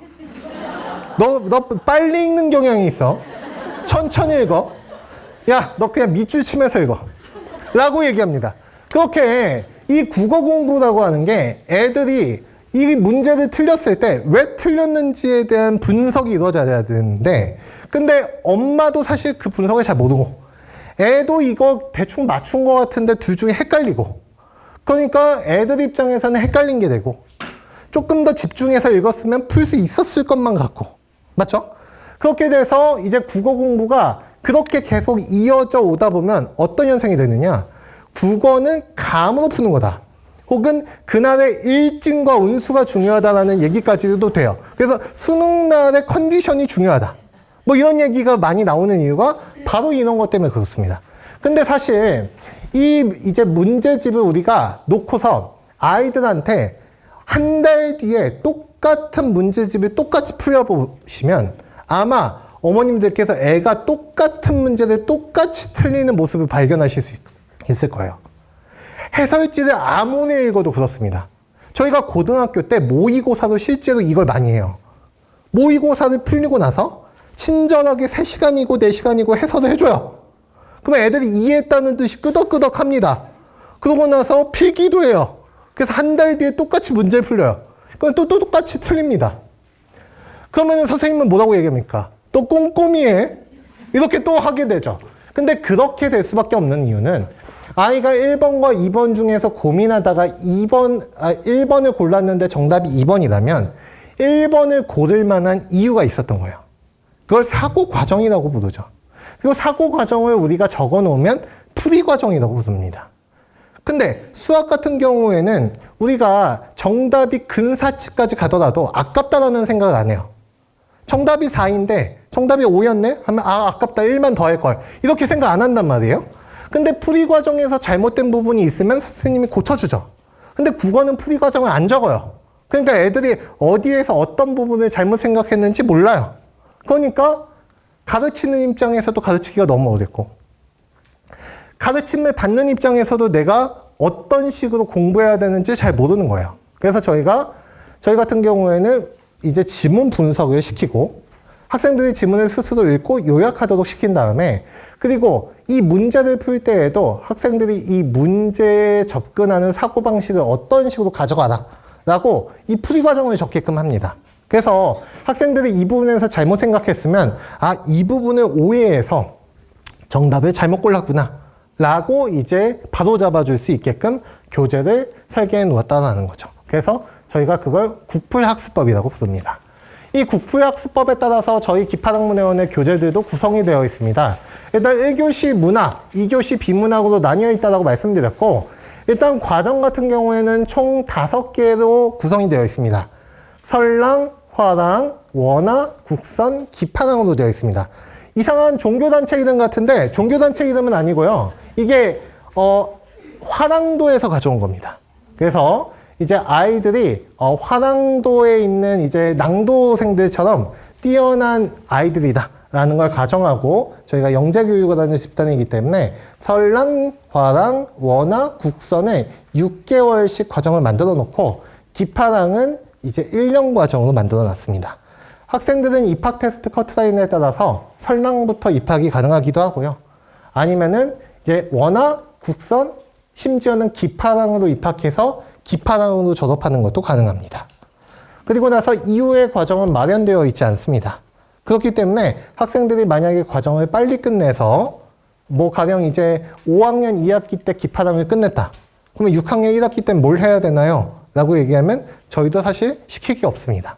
너 빨리 읽는 경향이 있어. 천천히 읽어. 야, 너 그냥 밑줄 치면서 읽어. 라고 얘기합니다. 그렇게 이 국어 공부라고 하는 게 애들이 이 문제를 틀렸을 때 왜 틀렸는지에 대한 분석이 이루어져야 되는데, 근데 엄마도 사실 그 분석을 잘 모르고 애도 이거 대충 맞춘 것 같은데 둘 중에 헷갈리고, 그러니까 애들 입장에서는 헷갈린 게 되고 조금 더 집중해서 읽었으면 풀 수 있었을 것만 같고, 맞죠? 그렇게 돼서 이제 국어 공부가 그렇게 계속 이어져 오다 보면 어떤 현상이 되느냐? 국어는 감으로 푸는 거다. 혹은 그날의 일진과 운수가 중요하다라는 얘기까지도 돼요. 그래서 수능날의 컨디션이 중요하다. 뭐 이런 얘기가 많이 나오는 이유가 바로 이런 것 때문에 그렇습니다. 근데 사실 이제 문제집을 우리가 놓고서 아이들한테 한 달 뒤에 똑같은 문제집을 똑같이 풀어보시면 아마 어머님들께서 애가 똑같은 문제를 똑같이 틀리는 모습을 발견하실 수 있을 거예요. 해설지를 아무리 읽어도 그렇습니다. 저희가 고등학교 때 모의고사도 실제로 이걸 많이 해요. 모의고사를 풀리고 나서 친절하게 3시간이고 4시간이고 해설을 해줘요. 그러면 애들이 이해했다는 듯이 끄덕끄덕 합니다. 그러고 나서 필기도 해요. 그래서 한 달 뒤에 똑같이 문제를 풀려요. 그럼 또 똑같이 틀립니다. 그러면 선생님은 뭐라고 얘기합니까? 또 꼼꼼히 해. 이렇게 또 하게 되죠. 근데 그렇게 될 수밖에 없는 이유는 아이가 1번과 2번 중에서 고민하다가 1번을 골랐는데 정답이 2번이라면 1번을 고를 만한 이유가 있었던 거예요. 그걸 사고 과정이라고 부르죠. 그리고 사고 과정을 우리가 적어 놓으면 풀이 과정이라고 부릅니다. 근데 수학 같은 경우에는 우리가 정답이 근사치까지 가더라도 아깝다라는 생각을 안 해요. 정답이 4인데 정답이 5였네? 하면 아깝다. 1만 더 할 걸. 이렇게 생각 안 한단 말이에요. 근데 풀이 과정에서 잘못된 부분이 있으면 선생님이 고쳐주죠. 근데 국어는 풀이 과정을 안 적어요. 그러니까 애들이 어디에서 어떤 부분을 잘못 생각했는지 몰라요. 그러니까 가르치는 입장에서도 가르치기가 너무 어렵고, 가르침을 받는 입장에서도 내가 어떤 식으로 공부해야 되는지 잘 모르는 거예요. 그래서 저희 같은 경우에는 이제 지문 분석을 시키고 학생들이 지문을 스스로 읽고 요약하도록 시킨 다음에, 그리고 이 문제를 풀 때에도 학생들이 이 문제에 접근하는 사고방식을 어떤 식으로 가져가라 라고 이 풀이 과정을 적게끔 합니다. 그래서 학생들이 이 부분에서 잘못 생각했으면 이 부분을 오해해서 정답을 잘못 골랐구나 라고 이제 바로 잡아줄 수 있게끔 교재를 설계해 놓았다는 거죠. 그래서 저희가 그걸 국풀학습법이라고 부릅니다. 이 국부학습법에 따라서 저희 기판학문회원의 교재들도 구성이 되어 있습니다. 일단 1교시 문학, 2교시 비문학으로 나뉘어 있다고 말씀드렸고, 일단 과정 같은 경우에는 총 5개로 구성이 되어 있습니다. 설랑, 화랑, 원화, 국선, 기판학으로 되어 있습니다. 이상한 종교단체 이름 같은데 종교단체 이름은 아니고요. 이게 화랑도에서 가져온 겁니다. 그래서 이제 아이들이 화랑도에 있는 이제 낭도생들처럼 뛰어난 아이들이다 라는 걸 가정하고 저희가 영재교육을 하는 집단이기 때문에 설랑, 화랑, 원화, 국선에 6개월씩 과정을 만들어 놓고 기판학은 이제 1년 과정으로 만들어 놨습니다. 학생들은 입학 테스트 커트라인에 따라서 설랑부터 입학이 가능하기도 하고요. 아니면은 이제 원화, 국선, 심지어는 기판학으로 입학해서 기판학으로 졸업하는 것도 가능합니다. 그리고 나서 이후의 과정은 마련되어 있지 않습니다. 그렇기 때문에 학생들이 만약에 과정을 빨리 끝내서 뭐 가령 이제 5학년 2학기 때 기판학을 끝냈다. 그러면 6학년 1학기 때는 뭘 해야 되나요? 라고 얘기하면 저희도 사실 시킬 게 없습니다.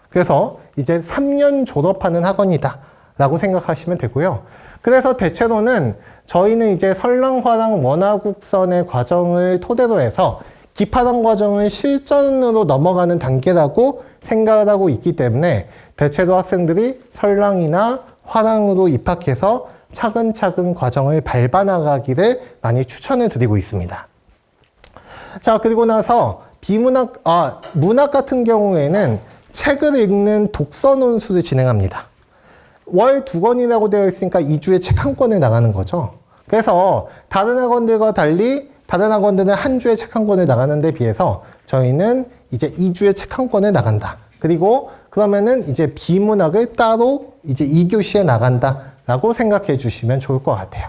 그래서 이제 3년 졸업하는 학원이다 라고 생각하시면 되고요. 그래서 대체로는 저희는 이제 설랑, 화랑, 원화, 국선의 과정을 토대로 해서 기판학 과정을 실전으로 넘어가는 단계라고 생각을 하고 있기 때문에 대체로 학생들이 설랑이나 화랑으로 입학해서 차근차근 과정을 밟아 나가기를 많이 추천을 드리고 있습니다. 자, 그리고 나서 문학 같은 경우에는 책을 읽는 독서 논술을 진행합니다. 월 2권이라고 되어 있으니까 2주에 책 한 권을 나가는 거죠. 그래서 다른 학원들과 달리 다른 학원들은 한 주에 책 한 권을 나가는 데 비해서 저희는 이제 2주에 책 한 권을 나간다. 그리고 그러면은 이제 비문학을 따로 이제 2교시에 나간다라고 생각해 주시면 좋을 것 같아요.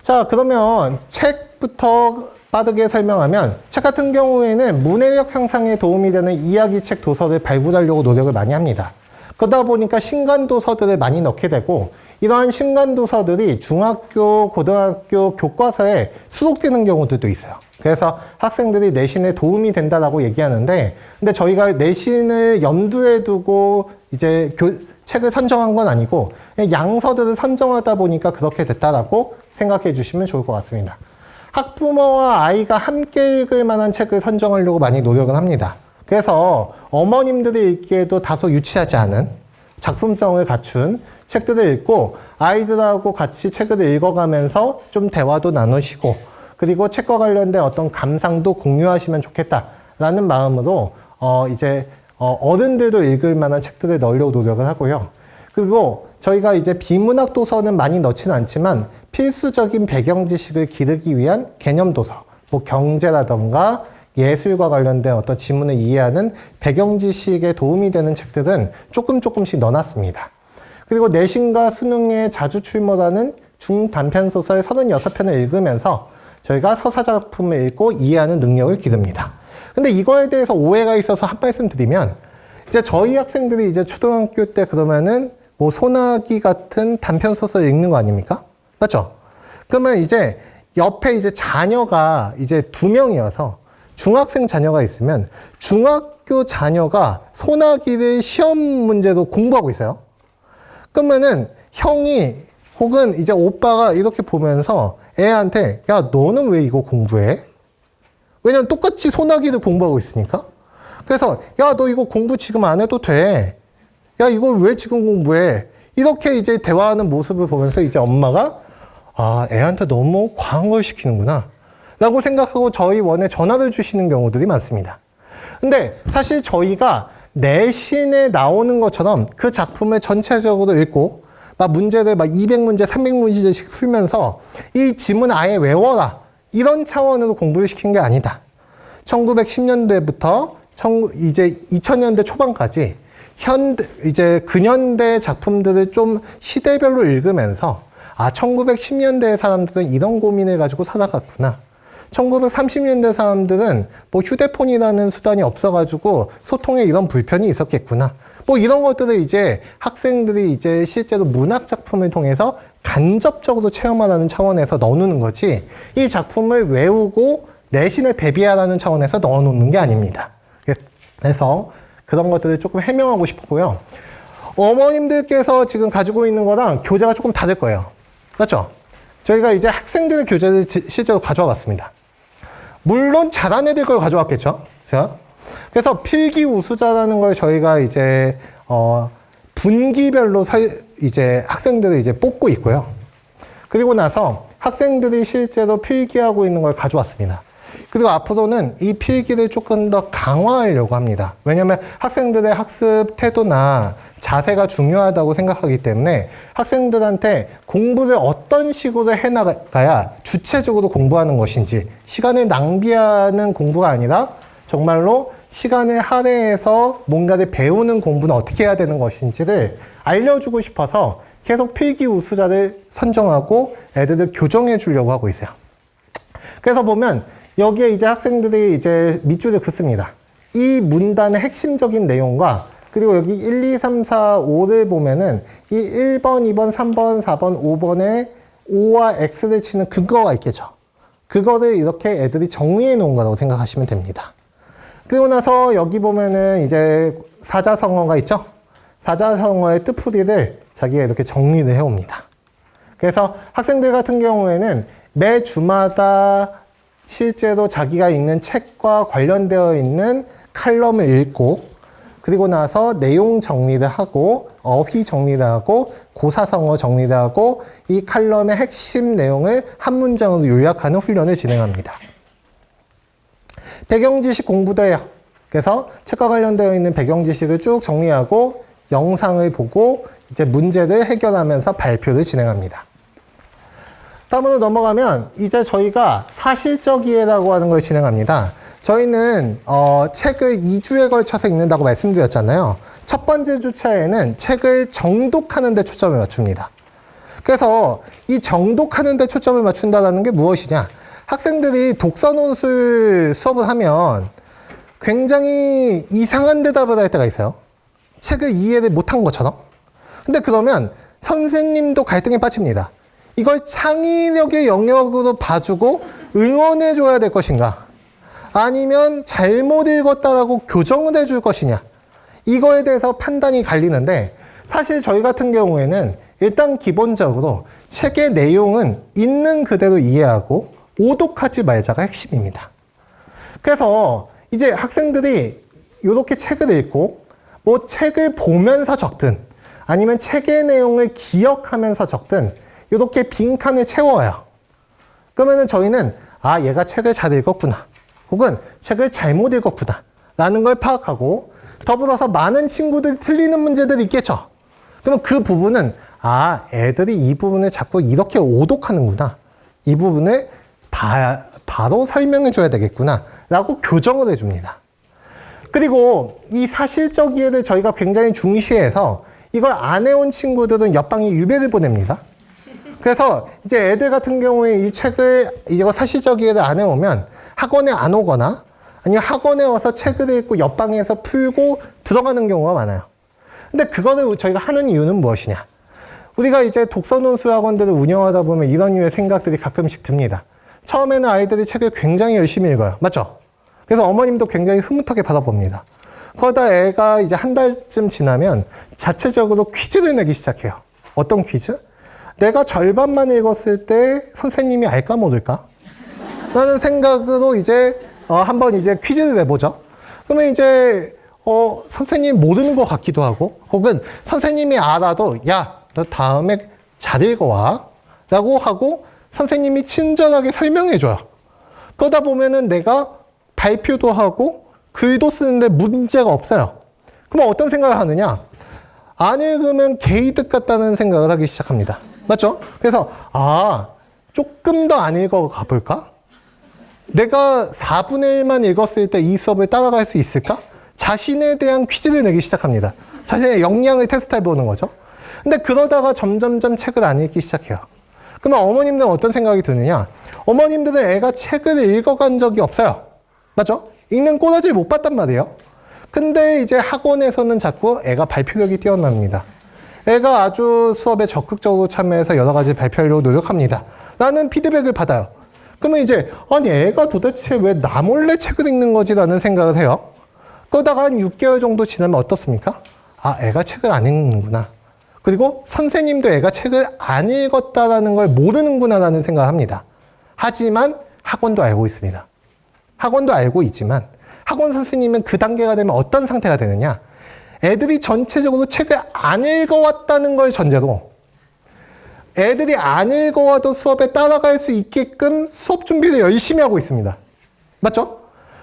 자, 그러면 책부터 빠르게 설명하면 책 같은 경우에는 문해력 향상에 도움이 되는 이야기책 도서를 발굴하려고 노력을 많이 합니다. 그러다 보니까 신간도서들을 많이 넣게 되고 이러한 신간도서들이 중학교, 고등학교 교과서에 수록되는 경우들도 있어요. 그래서 학생들이 내신에 도움이 된다라고 얘기하는데 근데 저희가 내신을 염두에 두고 이제 책을 선정한 건 아니고 그냥 양서들을 선정하다 보니까 그렇게 됐다라고 생각해 주시면 좋을 것 같습니다. 학부모와 아이가 함께 읽을 만한 책을 선정하려고 많이 노력을 합니다. 그래서 어머님들이 읽기에도 다소 유치하지 않은 작품성을 갖춘 책들을 읽고 아이들하고 같이 책을 읽어가면서 좀 대화도 나누시고 그리고 책과 관련된 어떤 감상도 공유하시면 좋겠다라는 마음으로 어른들도 읽을 만한 책들을 넣으려고 노력을 하고요. 그리고 저희가 이제 비문학 도서는 많이 넣지는 않지만 필수적인 배경 지식을 기르기 위한 개념 도서, 뭐 경제라던가 예술과 관련된 어떤 지문을 이해하는 배경 지식에 도움이 되는 책들은 조금씩 넣어놨습니다. 그리고 내신과 수능에 자주 출몰하는 중단편소설 36편을 읽으면서 저희가 서사 작품을 읽고 이해하는 능력을 기릅니다. 근데 이거에 대해서 오해가 있어서 한 말씀 드리면 이제 저희 학생들이 이제 초등학교 때 그러면은 뭐 소나기 같은 단편소설 읽는 거 아닙니까? 맞죠? 그러면 이제 옆에 이제 자녀가 이제 2명이어서 중학생 자녀가 있으면 중학교 자녀가 소나기를 시험 문제로 공부하고 있어요. 그러면은 형이 혹은 이제 오빠가 이렇게 보면서 애한테 야 너는 왜 이거 공부해? 왜냐면 똑같이 소나기를 공부하고 있으니까. 그래서 야 너 이거 공부 지금 안 해도 돼. 야 이걸 왜 지금 공부해? 이렇게 이제 대화하는 모습을 보면서 이제 엄마가 아 애한테 너무 과한 걸 시키는구나 라고 생각하고 저희 원에 전화를 주시는 경우들이 많습니다. 근데 사실 저희가 내신에 나오는 것처럼 그 작품을 전체적으로 읽고 막 문제를 막 200문제, 300문제씩 풀면서 이 지문 아예 외워라 이런 차원으로 공부를 시킨 게 아니다. 1910년대부터 이제 2000년대 초반까지 이제 근현대 작품들을 좀 시대별로 읽으면서 아 1910년대 사람들은 이런 고민을 가지고 살아갔구나. 1930년대 사람들은 뭐 휴대폰이라는 수단이 없어가지고 소통에 이런 불편이 있었겠구나. 뭐 이런 것들을 이제 학생들이 이제 실제로 문학 작품을 통해서 간접적으로 체험하라는 차원에서 넣어놓는 거지 이 작품을 외우고 내신에 대비하라는 차원에서 넣어놓는 게 아닙니다. 그래서 그런 것들을 조금 해명하고 싶었고요. 어머님들께서 지금 가지고 있는 거랑 교재가 조금 다를 거예요. 맞죠? 저희가 이제 학생들의 교재를 실제로 가져와 봤습니다. 물론 잘한 애들 걸 가져왔겠죠? 제가. 그래서 필기 우수자라는 걸 저희가 이제, 분기별로 이제 학생들을 이제 뽑고 있고요. 그리고 나서 학생들이 실제로 필기하고 있는 걸 가져왔습니다. 그리고 앞으로는 이 필기를 조금 더 강화하려고 합니다. 왜냐하면 학생들의 학습 태도나 자세가 중요하다고 생각하기 때문에 학생들한테 공부를 어떤 식으로 해나가야 주체적으로 공부하는 것인지, 시간을 낭비하는 공부가 아니라 정말로 시간을 할애해서 뭔가를 배우는 공부는 어떻게 해야 되는 것인지를 알려주고 싶어서 계속 필기 우수자를 선정하고 애들을 교정해 주려고 하고 있어요. 그래서 보면 여기에 이제 학생들이 이제 밑줄을 긋습니다. 이 문단의 핵심적인 내용과 그리고 여기 1, 2, 3, 4, 5를 보면은 이 1번, 2번, 3번, 4번, 5번에 O와 X를 치는 근거가 있겠죠. 그거를 이렇게 애들이 정리해 놓은 거라고 생각하시면 됩니다. 그리고 나서 여기 보면은 이제 사자성어가 있죠. 사자성어의 뜻풀이를 자기가 이렇게 정리를 해옵니다. 그래서 학생들 같은 경우에는 매 주마다 실제로 자기가 읽는 책과 관련되어 있는 칼럼을 읽고 그리고 나서 내용 정리를 하고 어휘 정리를 하고 고사성어 정리를 하고 이 칼럼의 핵심 내용을 한 문장으로 요약하는 훈련을 진행합니다. 배경지식 공부도 해요. 그래서 책과 관련되어 있는 배경지식을 쭉 정리하고 영상을 보고 이제 문제를 해결하면서 발표를 진행합니다. 다음으로 넘어가면 이제 저희가 사실적 이해라고 하는 걸 진행합니다. 저희는 책을 2주에 걸쳐서 읽는다고 말씀드렸잖아요. 첫 번째 주차에는 책을 정독하는 데 초점을 맞춥니다. 그래서 이 정독하는 데 초점을 맞춘다는 게 무엇이냐? 학생들이 독서논술 수업을 하면 굉장히 이상한 대답을 할 때가 있어요. 책을 이해를 못한 것처럼. 근데 그러면 선생님도 갈등에 빠집니다. 이걸 창의력의 영역으로 봐주고 응원해줘야 될 것인가? 아니면 잘못 읽었다라고 교정을 해줄 것이냐? 이거에 대해서 판단이 갈리는데 사실 저희 같은 경우에는 일단 기본적으로 책의 내용은 있는 그대로 이해하고 오독하지 말자가 핵심입니다. 그래서 이제 학생들이 이렇게 책을 읽고 뭐 책을 보면서 적든 아니면 책의 내용을 기억하면서 적든 이렇게 빈칸을 채워요. 그러면은 저희는 아, 얘가 책을 잘 읽었구나. 혹은 책을 잘못 읽었구나. 라는 걸 파악하고 더불어서 많은 친구들이 틀리는 문제들이 있겠죠. 그러면 그 부분은 아, 애들이 이 부분을 자꾸 이렇게 오독하는구나. 이 부분을 바로 설명해 줘야 되겠구나. 라고 교정을 해줍니다. 그리고 이 사실적 이해를 저희가 굉장히 중시해서 이걸 안 해온 친구들은 옆방에 유배를 보냅니다. 그래서 이제 애들 같은 경우에 이 책을 이거 사실적 이해를 안 해오면 학원에 안 오거나 아니면 학원에 와서 책을 읽고 옆방에서 풀고 들어가는 경우가 많아요. 근데 그거를 저희가 하는 이유는 무엇이냐? 우리가 이제 독서논술 학원들을 운영하다 보면 이런 류의 생각들이 가끔씩 듭니다. 처음에는 아이들이 책을 굉장히 열심히 읽어요. 맞죠? 그래서 어머님도 굉장히 흐뭇하게 받아봅니다. 그러다 애가 이제 한 달쯤 지나면 자체적으로 퀴즈를 내기 시작해요. 어떤 퀴즈? 내가 절반만 읽었을 때 선생님이 알까 모를까? 라는 생각으로 이제 한번 이제 퀴즈를 내보죠. 그러면 이제 선생님이 모르는 것 같기도 하고 혹은 선생님이 알아도 야, 너 다음에 잘 읽어와 라고 하고 선생님이 친절하게 설명해줘요. 그러다 보면은 내가 발표도 하고 글도 쓰는데 문제가 없어요. 그럼 어떤 생각을 하느냐? 안 읽으면 개이득 같다는 생각을 하기 시작합니다. 맞죠? 그래서 아, 조금 더 안 읽어 가볼까? 내가 4분의 1만 읽었을 때 이 수업을 따라갈 수 있을까? 자신에 대한 퀴즈를 내기 시작합니다. 자신의 역량을 테스트해보는 거죠. 근데 그러다가 점점점 책을 안 읽기 시작해요. 그러면 어머님들은 어떤 생각이 드느냐? 어머님들은 애가 책을 읽어간 적이 없어요. 맞죠? 읽는 꼬라지를 못 봤단 말이에요. 근데 이제 학원에서는 자꾸 애가 발표력이 뛰어납니다. 애가 아주 수업에 적극적으로 참여해서 여러 가지 발표하려고 노력합니다. 라는 피드백을 받아요. 그러면 이제 아니 애가 도대체 왜 나 몰래 책을 읽는 거지? 라는 생각을 해요. 그러다가 한 6개월 정도 지나면 어떻습니까? 아, 애가 책을 안 읽는구나. 그리고 선생님도 애가 책을 안 읽었다라는 걸 모르는구나 라는 생각을 합니다. 하지만 학원도 알고 있습니다. 학원도 알고 있지만 학원 선생님은 그 단계가 되면 어떤 상태가 되느냐? 애들이 전체적으로 책을 안 읽어왔다는 걸 전제로 애들이 안 읽어와도 수업에 따라갈 수 있게끔 수업 준비를 열심히 하고 있습니다. 맞죠?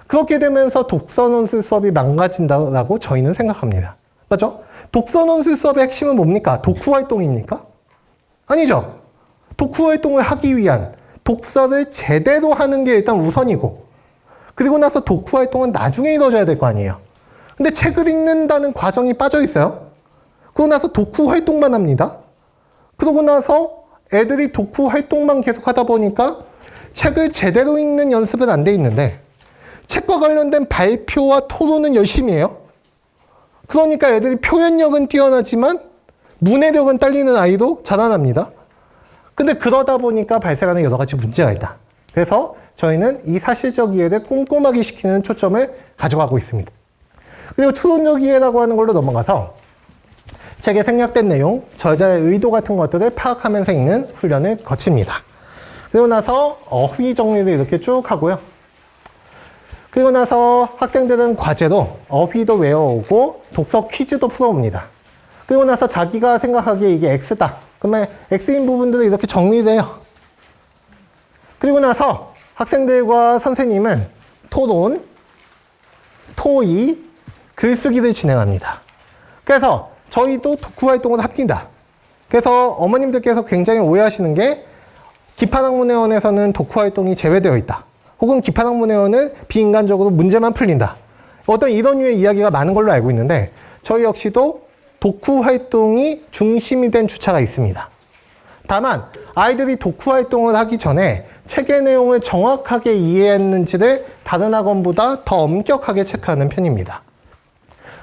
그렇게 되면서 독서논술 수업이 망가진다고 저희는 생각합니다. 맞죠? 독서논술 수업의 핵심은 뭡니까? 독후활동입니까? 아니죠. 독후활동을 하기 위한 독서를 제대로 하는 게 일단 우선이고, 그리고 나서 독후활동은 나중에 이루어져야 될 거 아니에요. 근데 책을 읽는다는 과정이 빠져 있어요. 그러고 나서 독후활동만 합니다. 그러고 나서 애들이 독후활동만 계속 하다 보니까 책을 제대로 읽는 연습은 안 돼 있는데 책과 관련된 발표와 토론은 열심히 해요. 그러니까 애들이 표현력은 뛰어나지만 문해력은 딸리는 아이도 자라납니다. 근데 그러다 보니까 발생하는 여러 가지 문제가 있다. 그래서 저희는 이 사실적 이해를 꼼꼼하게 시키는 초점을 가져가고 있습니다. 그리고 추론적 이해라고 하는 걸로 넘어가서 책에 생략된 내용, 저자의 의도 같은 것들을 파악하면서 읽는 훈련을 거칩니다. 그리고 나서 어휘 정리를 이렇게 쭉 하고요. 그리고 나서 학생들은 과제로 어휘도 외워오고 독서 퀴즈도 풀어옵니다. 그리고 나서 자기가 생각하기에 이게 X다. 그러면 X인 부분들을 이렇게 정리를 해요. 그리고 나서 학생들과 선생님은 토론, 토의, 글쓰기를 진행합니다. 그래서 저희도 독후활동을 합니다. 그래서 어머님들께서 굉장히 오해하시는 게 기판학문회원에서는 독후활동이 제외되어 있다. 혹은 기판학문회원은 비인간적으로 문제만 풀린다. 어떤 이런 류의 이야기가 많은 걸로 알고 있는데 저희 역시도 독후활동이 중심이 된 주차가 있습니다. 다만 아이들이 독후활동을 하기 전에 책의 내용을 정확하게 이해했는지를 다른 학원보다 더 엄격하게 체크하는 편입니다.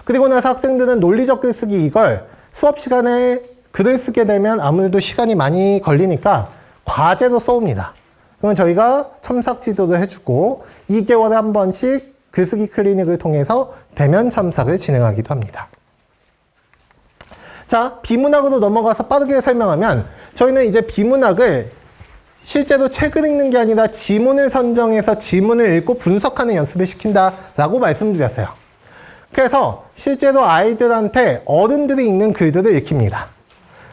그리고 나서 학생들은 논리적 글쓰기 이걸 수업 시간에 글을 쓰게 되면 아무래도 시간이 많이 걸리니까 과제로 써옵니다. 그러면 저희가 첨삭 지도를 해주고 2개월에 한 번씩 글쓰기 클리닉을 통해서 대면 첨삭을 진행하기도 합니다. 자, 비문학으로 넘어가서 빠르게 설명하면 저희는 이제 비문학을 실제로 책을 읽는 게 아니라 지문을 선정해서 지문을 읽고 분석하는 연습을 시킨다라고 말씀드렸어요. 그래서 실제로 아이들한테 어른들이 읽는 글들을 읽힙니다.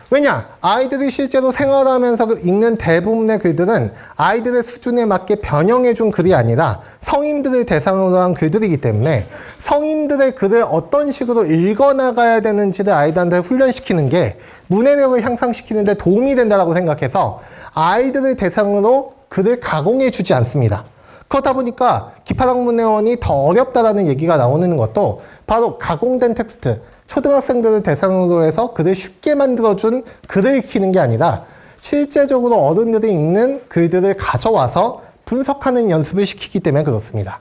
왜냐? 아이들이 실제로 생활하면서 읽는 대부분의 글들은 아이들의 수준에 맞게 변형해준 글이 아니라 성인들을 대상으로 한 글들이기 때문에 성인들의 글을 어떤 식으로 읽어나가야 되는지를 아이들한테 훈련시키는 게 문해력을 향상시키는 데 도움이 된다고 생각해서 아이들을 대상으로 글을 가공해주지 않습니다. 그렇다 보니까 기판학문회원이 더 어렵다라는 얘기가 나오는 것도 바로 가공된 텍스트, 초등학생들을 대상으로 해서 글을 쉽게 만들어준 글을 익히는 게 아니라 실제적으로 어른들이 읽는 글들을 가져와서 분석하는 연습을 시키기 때문에 그렇습니다.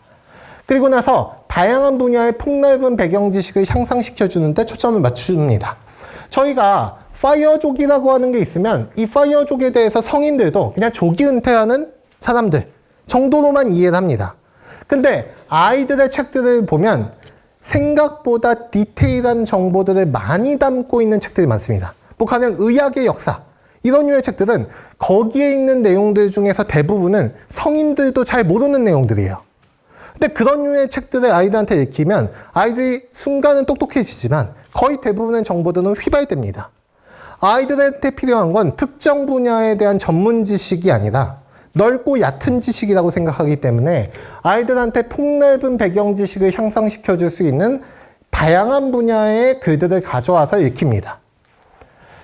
그리고 나서 다양한 분야의 폭넓은 배경 지식을 향상시켜주는데 초점을 맞춥니다. 저희가 파이어족이라고 하는 게 있으면 이 파이어족에 대해서 성인들도 그냥 조기 은퇴하는 사람들 정도로만 이해를 합니다. 근데 아이들의 책들을 보면 생각보다 디테일한 정보들을 많이 담고 있는 책들이 많습니다. 뭐 가령 의학의 역사 이런 류의 책들은 거기에 있는 내용들 중에서 대부분은 성인들도 잘 모르는 내용들이에요. 근데 그런 류의 책들을 아이들한테 읽히면 아이들이 순간은 똑똑해지지만 거의 대부분의 정보들은 휘발됩니다. 아이들한테 필요한 건 특정 분야에 대한 전문 지식이 아니라 넓고 얕은 지식이라고 생각하기 때문에 아이들한테 폭넓은 배경 지식을 향상시켜 줄 수 있는 다양한 분야의 글들을 가져와서 읽힙니다.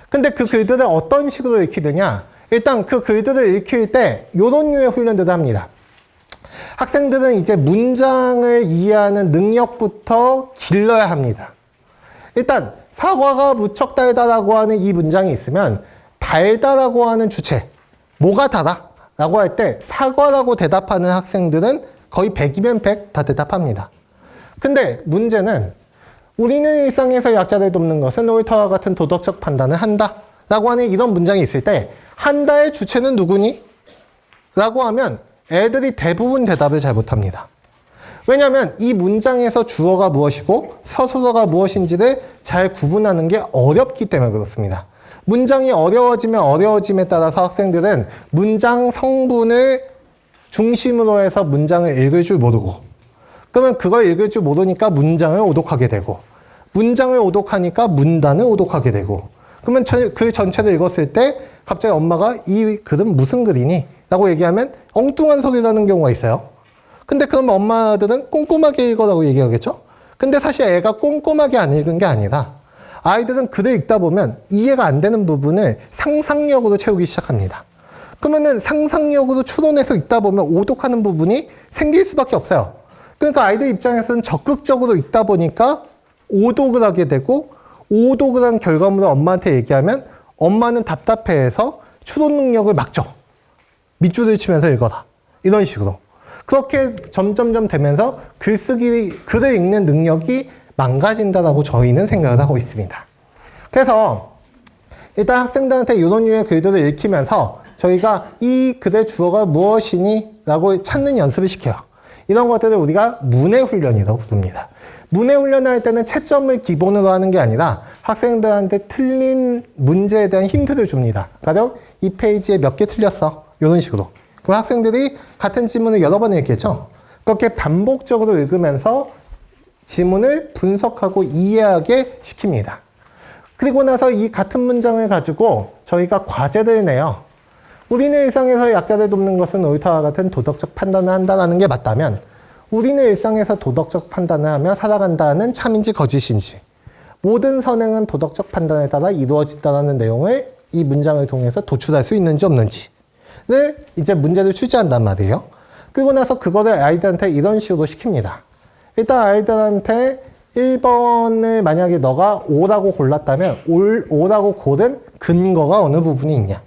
근데 그 글들을 어떤 식으로 읽히느냐? 일단 그 글들을 읽힐 때 이런 류의 훈련들을 합니다. 학생들은 이제 문장을 이해하는 능력부터 길러야 합니다. 일단 사과가 무척 달다라고 하는 이 문장이 있으면 달다라고 하는 주체, 뭐가 달아? 라고 할 때 사과라고 대답하는 학생들은 거의 100이면 100 다 대답합니다. 근데 문제는 우리는 일상에서 약자를 돕는 것은 옳다와 같은 도덕적 판단을 한다 라고 하는 이런 문장이 있을 때 한다의 주체는 누구니? 라고 하면 애들이 대부분 대답을 잘 못합니다. 왜냐하면 이 문장에서 주어가 무엇이고 서술어가 무엇인지를 잘 구분하는 게 어렵기 때문에 그렇습니다. 문장이 어려워지면 어려워짐에 따라서 학생들은 문장 성분을 중심으로 해서 문장을 읽을 줄 모르고, 그러면 그걸 읽을 줄 모르니까 문장을 오독하게 되고, 문장을 오독하니까 문단을 오독하게 되고, 그러면 그 전체를 읽었을 때 갑자기 엄마가 이 글은 무슨 글이니? 라고 얘기하면 엉뚱한 소리라는 경우가 있어요. 근데 그러면 엄마들은 꼼꼼하게 읽어라고 얘기하겠죠? 근데 사실 애가 꼼꼼하게 안 읽은 게 아니라 아이들은 글을 읽다 보면 이해가 안 되는 부분을 상상력으로 채우기 시작합니다. 그러면은 상상력으로 추론해서 읽다 보면 오독하는 부분이 생길 수밖에 없어요. 그러니까 아이들 입장에서는 적극적으로 읽다 보니까 오독을 하게 되고, 오독을 한 결과물을 엄마한테 얘기하면 엄마는 답답해해서 추론 능력을 막죠. 밑줄을 치면서 읽어라. 이런 식으로. 그렇게 점점점 되면서 글을 읽는 능력이 망가진다라고 저희는 생각을 하고 있습니다. 그래서 일단 학생들한테 이런 류의 글들을 읽히면서 저희가 이 글의 주어가 무엇이니? 라고 찾는 연습을 시켜요. 이런 것들을 우리가 문해 훈련이라고 부릅니다. 문해 훈련을 할 때는 채점을 기본으로 하는 게 아니라 학생들한테 틀린 문제에 대한 힌트를 줍니다. 가령 이 페이지에 몇 개 틀렸어. 이런 식으로. 그럼 학생들이 같은 지문을 여러 번 읽겠죠? 그렇게 반복적으로 읽으면서 지문을 분석하고 이해하게 시킵니다. 그리고 나서 이 같은 문장을 가지고 저희가 과제를 내요. 우리는 일상에서 약자를 돕는 것은 옳다와 같은 도덕적 판단을 한다는 게 맞다면, 우리는 일상에서 도덕적 판단을 하며 살아간다는 참인지 거짓인지, 모든 선행은 도덕적 판단에 따라 이루어진다는 내용을 이 문장을 통해서 도출할 수 있는지 없는지를 이제 문제를 출제한단 말이에요. 그리고 나서 그거를 아이들한테 이런 식으로 시킵니다. 일단 아이들한테 1번을 만약에 너가 O라고 골랐다면 O라고 고른 근거가 어느 부분이 있냐.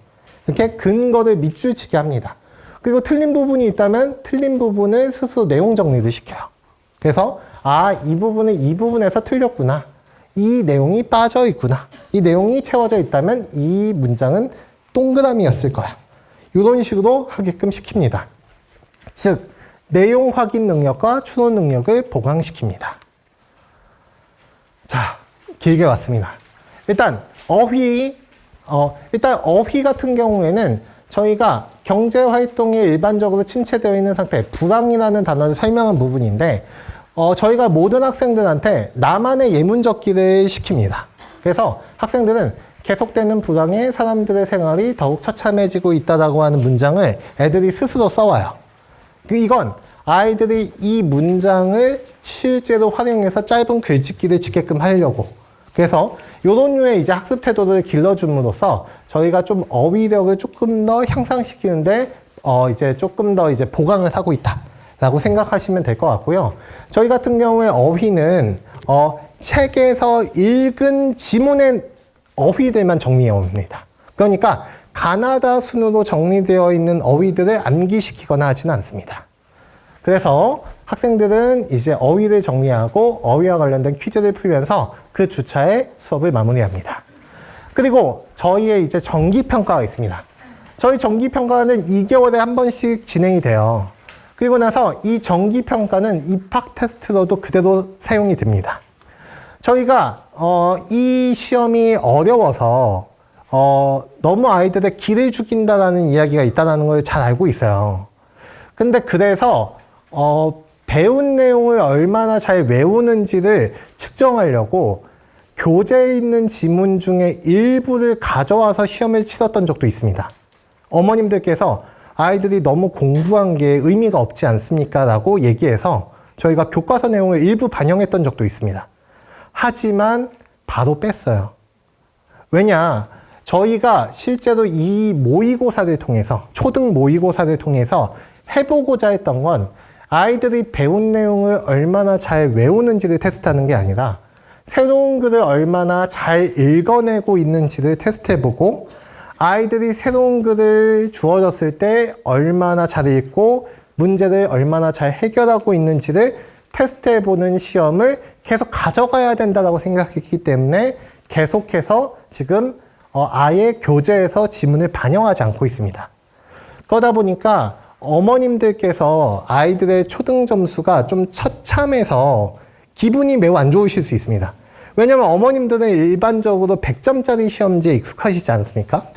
이렇게 근거를 밑줄치게 합니다. 그리고 틀린 부분이 있다면 틀린 부분을 스스로 내용 정리를 시켜요. 그래서 이 부분은 이 부분에서 틀렸구나. 이 내용이 빠져 있구나. 이 내용이 채워져 있다면 이 문장은 동그라미였을 거야. 이런 식으로 하게끔 시킵니다. 즉, 내용 확인 능력과 추론 능력을 보강시킵니다. 자, 길게 왔습니다. 일단 어휘 같은 경우에는 저희가 경제활동이 일반적으로 침체되어 있는 상태, 불황이라는 단어를 설명한 부분인데, 저희가 모든 학생들한테 나만의 예문적기를 시킵니다. 그래서 학생들은 계속되는 불황에 사람들의 생활이 더욱 처참해지고 있다라고 하는 문장을 애들이 스스로 써와요. 이건 아이들이 이 문장을 실제로 활용해서 짧은 글짓기를 짓게끔 하려고. 그래서 요런 류의 이제 학습 태도를 길러줌으로써 저희가 좀 어휘력을 조금 더 향상시키는데, 이제 조금 더 이제 보강을 하고 있다라고 생각하시면 될 것 같고요. 저희 같은 경우에 어휘는, 책에서 읽은 지문의 어휘들만 정리해 옵니다. 그러니까 가나다 순으로 정리되어 있는 어휘들을 암기시키거나 하지는 않습니다. 그래서 학생들은 이제 어휘를 정리하고 어휘와 관련된 퀴즈를 풀면서 그 주차에 수업을 마무리합니다. 그리고 저희의 이제 정기평가가 있습니다. 저희 정기평가는 2개월에 한 번씩 진행이 돼요. 그리고 나서 이 정기평가는 입학 테스트로도 그대로 사용이 됩니다. 저희가 이 시험이 어려워서 너무 아이들의 기를 죽인다라는 이야기가 있다는 걸 잘 알고 있어요. 근데 그래서 배운 내용을 얼마나 잘 외우는지를 측정하려고 교재에 있는 지문 중에 일부를 가져와서 시험을 치렀던 적도 있습니다. 어머님들께서 아이들이 너무 공부한 게 의미가 없지 않습니까? 라고 얘기해서 저희가 교과서 내용을 일부 반영했던 적도 있습니다. 하지만 바로 뺐어요. 왜냐? 저희가 실제로 이 모의고사를 통해서, 초등 모의고사를 통해서 해보고자 했던 건 아이들이 배운 내용을 얼마나 잘 외우는지를 테스트하는 게 아니라 새로운 글을 얼마나 잘 읽어내고 있는지를 테스트해보고, 아이들이 새로운 글을 주어졌을 때 얼마나 잘 읽고 문제를 얼마나 잘 해결하고 있는지를 테스트해보는 시험을 계속 가져가야 된다고 생각했기 때문에 계속해서 지금 아예 교재에서 지문을 반영하지 않고 있습니다. 그러다 보니까 어머님들께서 아이들의 초등 점수가 좀 처참해서 기분이 매우 안 좋으실 수 있습니다. 왜냐면 어머님들은 일반적으로 100점짜리 시험지에 익숙하시지 않습니까?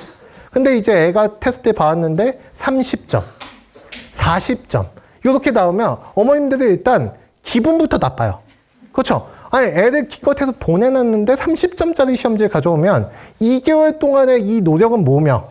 근데 이제 애가 테스트에 봐왔는데 30점, 40점 이렇게 나오면 어머님들은 일단 기분부터 나빠요. 그렇죠? 아니 애들 기껏해서 보내놨는데 30점짜리 시험지를 가져오면 2개월 동안의 이 노력은 뭐며,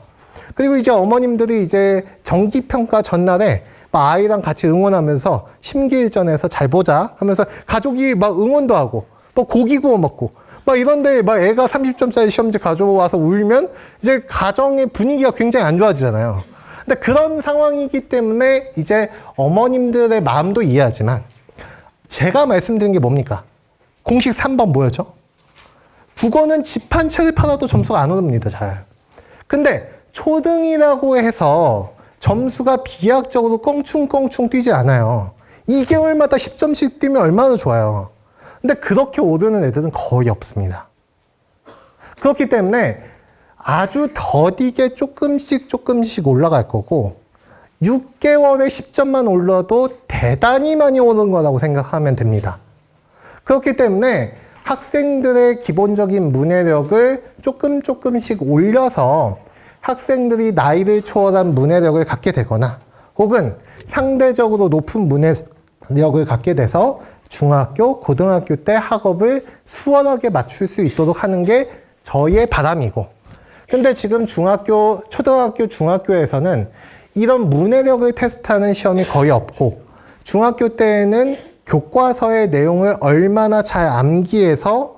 그리고 이제 어머님들이 이제 정기평가 전날에 막 아이랑 같이 응원하면서 심기일전에서 잘 보자 하면서 가족이 막 응원도 하고 뭐 고기 구워 먹고 막 이런데 막 애가 30점짜리 시험지 가져와서 울면 이제 가정의 분위기가 굉장히 안 좋아지잖아요. 근데 그런 상황이기 때문에 이제 어머님들의 마음도 이해하지만 제가 말씀드린 게 뭡니까? 공식 3번 뭐였죠? 국어는 집 한 채를 팔아도 점수가 안 오릅니다, 잘. 근데 초등이라고 해서 점수가 비약적으로 껑충껑충 뛰지 않아요. 2개월마다 10점씩 뛰면 얼마나 좋아요. 근데 그렇게 오르는 애들은 거의 없습니다. 그렇기 때문에 아주 더디게 조금씩 올라갈 거고 6개월에 10점만 올라도 대단히 많이 오는 거라고 생각하면 됩니다. 그렇기 때문에 학생들의 기본적인 문해력을 조금씩 올려서 학생들이 나이를 초월한 문해력을 갖게 되거나 혹은 상대적으로 높은 문해력을 갖게 돼서 중학교, 고등학교 때 학업을 수월하게 맞출 수 있도록 하는 게 저희의 바람이고, 근데 지금 중학교, 초등학교, 중학교에서는 이런 문해력을 테스트하는 시험이 거의 없고 중학교 때에는 교과서의 내용을 얼마나 잘 암기해서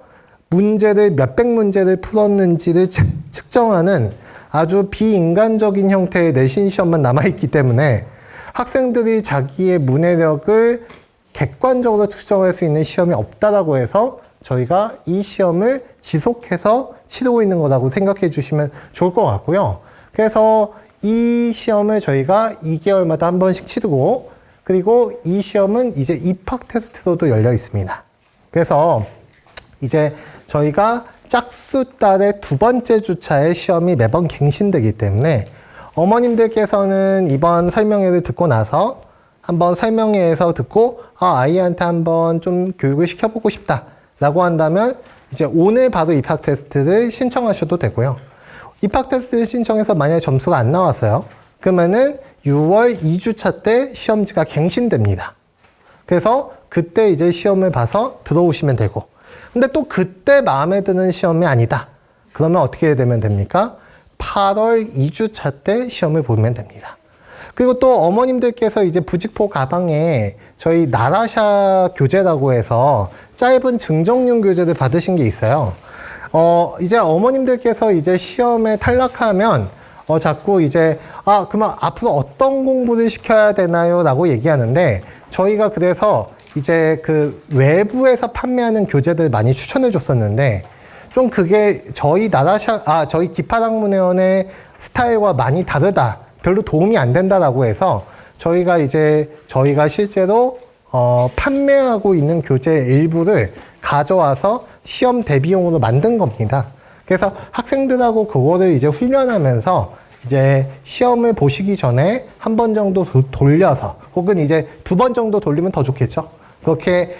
문제를 몇백 문제를 풀었는지를 측정하는 아주 비인간적인 형태의 내신 시험만 남아있기 때문에 학생들이 자기의 문해력을 객관적으로 측정할 수 있는 시험이 없다라고 해서 저희가 이 시험을 지속해서 치르고 있는 거라고 생각해 주시면 좋을 것 같고요. 그래서 이 시험을 저희가 2개월마다 한 번씩 치르고, 그리고 이 시험은 이제 입학 테스트로도 열려 있습니다. 그래서 이제 저희가 짝수 달의 두 번째 주차에 시험이 매번 갱신되기 때문에 어머님들께서는 이번 설명회를 듣고 나서 한번 설명회에서 듣고 아이한테 한번 좀 교육을 시켜보고 싶다 라고 한다면 이제 오늘 바로 입학 테스트를 신청하셔도 되고요. 입학 테스트를 신청해서 만약에 점수가 안 나왔어요. 그러면은 6월 2주차 때 시험지가 갱신됩니다. 그래서 그때 이제 시험을 봐서 들어오시면 되고, 근데 또 그때 마음에 드는 시험이 아니다. 그러면 어떻게 되면 됩니까? 8월 2주차 때 시험을 보면 됩니다. 그리고 또 어머님들께서 이제 부직포 가방에 저희 나라샤 교재라고 해서 짧은 증정용 교재를 받으신 게 있어요. 이제 어머님들께서 이제 시험에 탈락하면 자꾸 이제 그러면 앞으로 어떤 공부를 시켜야 되나요? 라고 얘기하는데, 저희가 그래서 이제 그 외부에서 판매하는 교재들 많이 추천해 줬었는데 좀 그게 저희 저희 기파학문회원의 스타일과 많이 다르다, 별로 도움이 안 된다라고 해서 저희가 실제로 판매하고 있는 교재 일부를 가져와서 시험 대비용으로 만든 겁니다. 그래서 학생들하고 그거를 이제 훈련하면서 이제 시험을 보시기 전에 한 번 정도 돌려서, 혹은 이제 2번 정도 돌리면 더 좋겠죠. 그렇게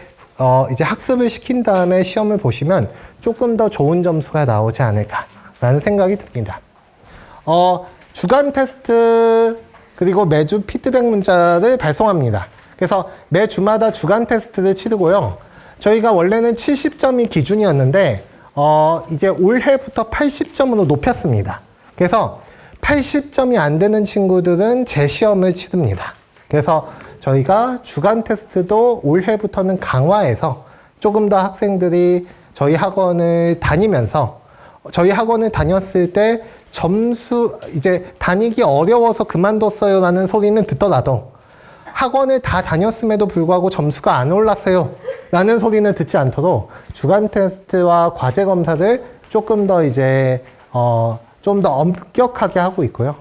이제 학습을 시킨 다음에 시험을 보시면 조금 더 좋은 점수가 나오지 않을까라는 생각이 듭니다. 주간 테스트 그리고 매주 피드백 문자를 발송합니다. 그래서 매주마다 주간 테스트를 치르고요. 저희가 원래는 70점이 기준이었는데 이제 올해부터 80점으로 높였습니다. 그래서 80점이 안 되는 친구들은 재시험을 치릅니다. 그래서 저희가 주간 테스트도 올해부터는 강화해서 조금 더 학생들이 저희 학원을 다니면서, 저희 학원을 다녔을 때 점수 이제 다니기 어려워서 그만뒀어요 라는 소리는 듣더라도 학원을 다 다녔음에도 불구하고 점수가 안 올랐어요 라는 소리는 듣지 않도록 주간 테스트와 과제 검사를 조금 더 이제 좀 더 엄격하게 하고 있고요.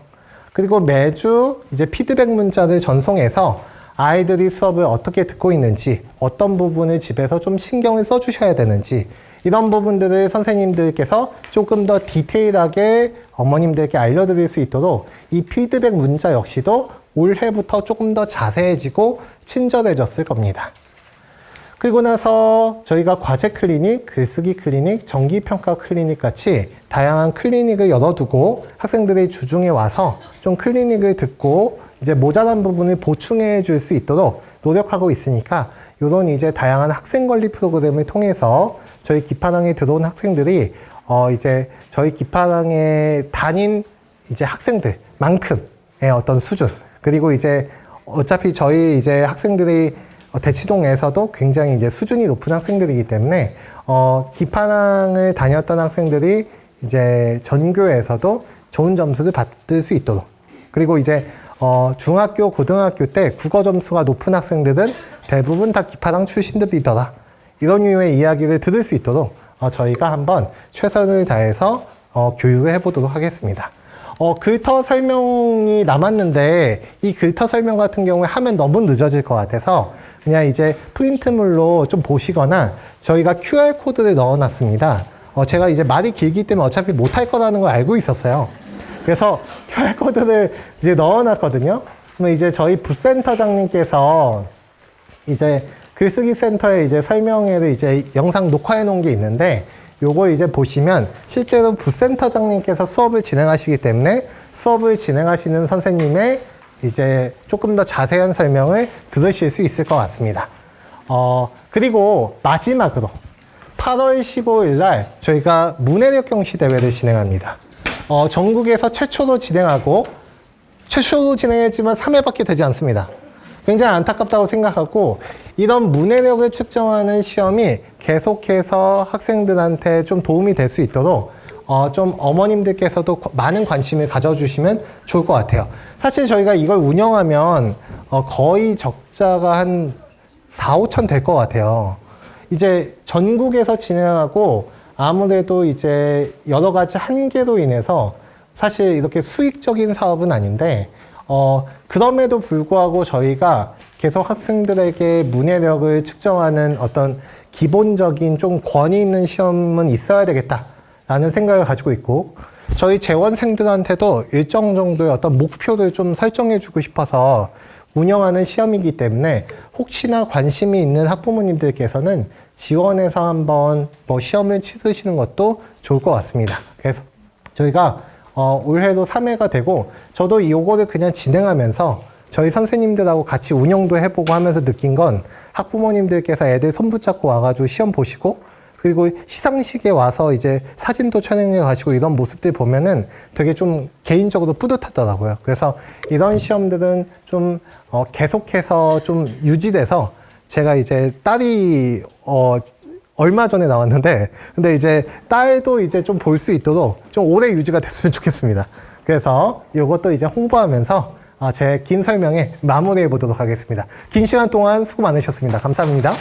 그리고 매주 이제 피드백 문자를 전송해서 아이들이 수업을 어떻게 듣고 있는지, 어떤 부분을 집에서 좀 신경을 써주셔야 되는지, 이런 부분들을 선생님들께서 조금 더 디테일하게 어머님들께 알려드릴 수 있도록 이 피드백 문자 역시도 올해부터 조금 더 자세해지고 친절해졌을 겁니다. 그리고 나서 저희가 과제 클리닉, 글쓰기 클리닉, 정기평가 클리닉 같이 다양한 클리닉을 열어두고 학생들이 주중에 와서 좀 클리닉을 듣고 이제 모자란 부분을 보충해 줄 수 있도록 노력하고 있으니까 이런 이제 다양한 학생 관리 프로그램을 통해서 저희 기판항에 들어온 학생들이 이제 저희 기판항에 다닌 이제 학생들만큼의 어떤 수준, 그리고 이제 어차피 저희 이제 학생들이 대치동에서도 굉장히 이제 수준이 높은 학생들이기 때문에 기판항을 다녔던 학생들이 이제 전교에서도 좋은 점수를 받을 수 있도록, 그리고 이제 중학교, 고등학교 때 국어 점수가 높은 학생들은 대부분 다 기판항 출신들이더라, 이런 류의 이야기를 들을 수 있도록 저희가 한번 최선을 다해서 교육을 해보도록 하겠습니다. 글터 설명이 남았는데 이 글터 설명 같은 경우에 하면 너무 늦어질 것 같아서 그냥 이제 프린트물로 좀 보시거나 저희가 QR코드를 넣어놨습니다. 제가 이제 말이 길기 때문에 어차피 못할 거라는 걸 알고 있었어요. 그래서 QR코드를 이제 넣어놨거든요. 그러면 이제 저희 부센터장님께서 이제 글쓰기 센터에 이제 설명회를 이제 영상 녹화해 놓은 게 있는데 요거 이제 보시면 실제로 부센터장님께서 수업을 진행하시기 때문에 수업을 진행하시는 선생님의 이제 조금 더 자세한 설명을 들으실 수 있을 것 같습니다. 그리고 마지막으로 8월 15일 날 저희가 문해력 경시 대회를 진행합니다. 전국에서 최초로 진행했지만 3회밖에 되지 않습니다. 굉장히 안타깝다고 생각하고 이런 문해력을 측정하는 시험이 계속해서 학생들한테 좀 도움이 될 수 있도록 좀 어머님들께서도 많은 관심을 가져주시면 좋을 것 같아요. 사실 저희가 이걸 운영하면 거의 적자가 한 4, 5천 될 것 같아요. 이제 전국에서 진행하고 아무래도 이제 여러 가지 한계로 인해서 사실 이렇게 수익적인 사업은 아닌데 그럼에도 불구하고 저희가 계속 학생들에게 문해력을 측정하는 어떤 기본적인 좀 권위 있는 시험은 있어야 되겠다라는 생각을 가지고 있고, 저희 재원생들한테도 일정 정도의 어떤 목표를 좀 설정해 주고 싶어서 운영하는 시험이기 때문에 혹시나 관심이 있는 학부모님들께서는 지원해서 한번 시험을 치르시는 것도 좋을 것 같습니다. 그래서 저희가 올해도 3회가 되고 저도 요거를 그냥 진행하면서 저희 선생님들하고 같이 운영도 해보고 하면서 느낀 건 학부모님들께서 애들 손 붙잡고 와가지고 시험 보시고 그리고 시상식에 와서 이제 사진도 촬영해 가시고 이런 모습들 보면은 되게 좀 개인적으로 뿌듯하더라고요. 그래서 이런 시험들은 좀 계속해서 좀 유지돼서 제가 이제 딸이 얼마 전에 나왔는데 근데 이제 딸도 이제 좀 볼 수 있도록 좀 오래 유지가 됐으면 좋겠습니다. 그래서 이것도 이제 홍보하면서 제 긴 설명에 마무리해 보도록 하겠습니다. 긴 시간 동안 수고 많으셨습니다. 감사합니다.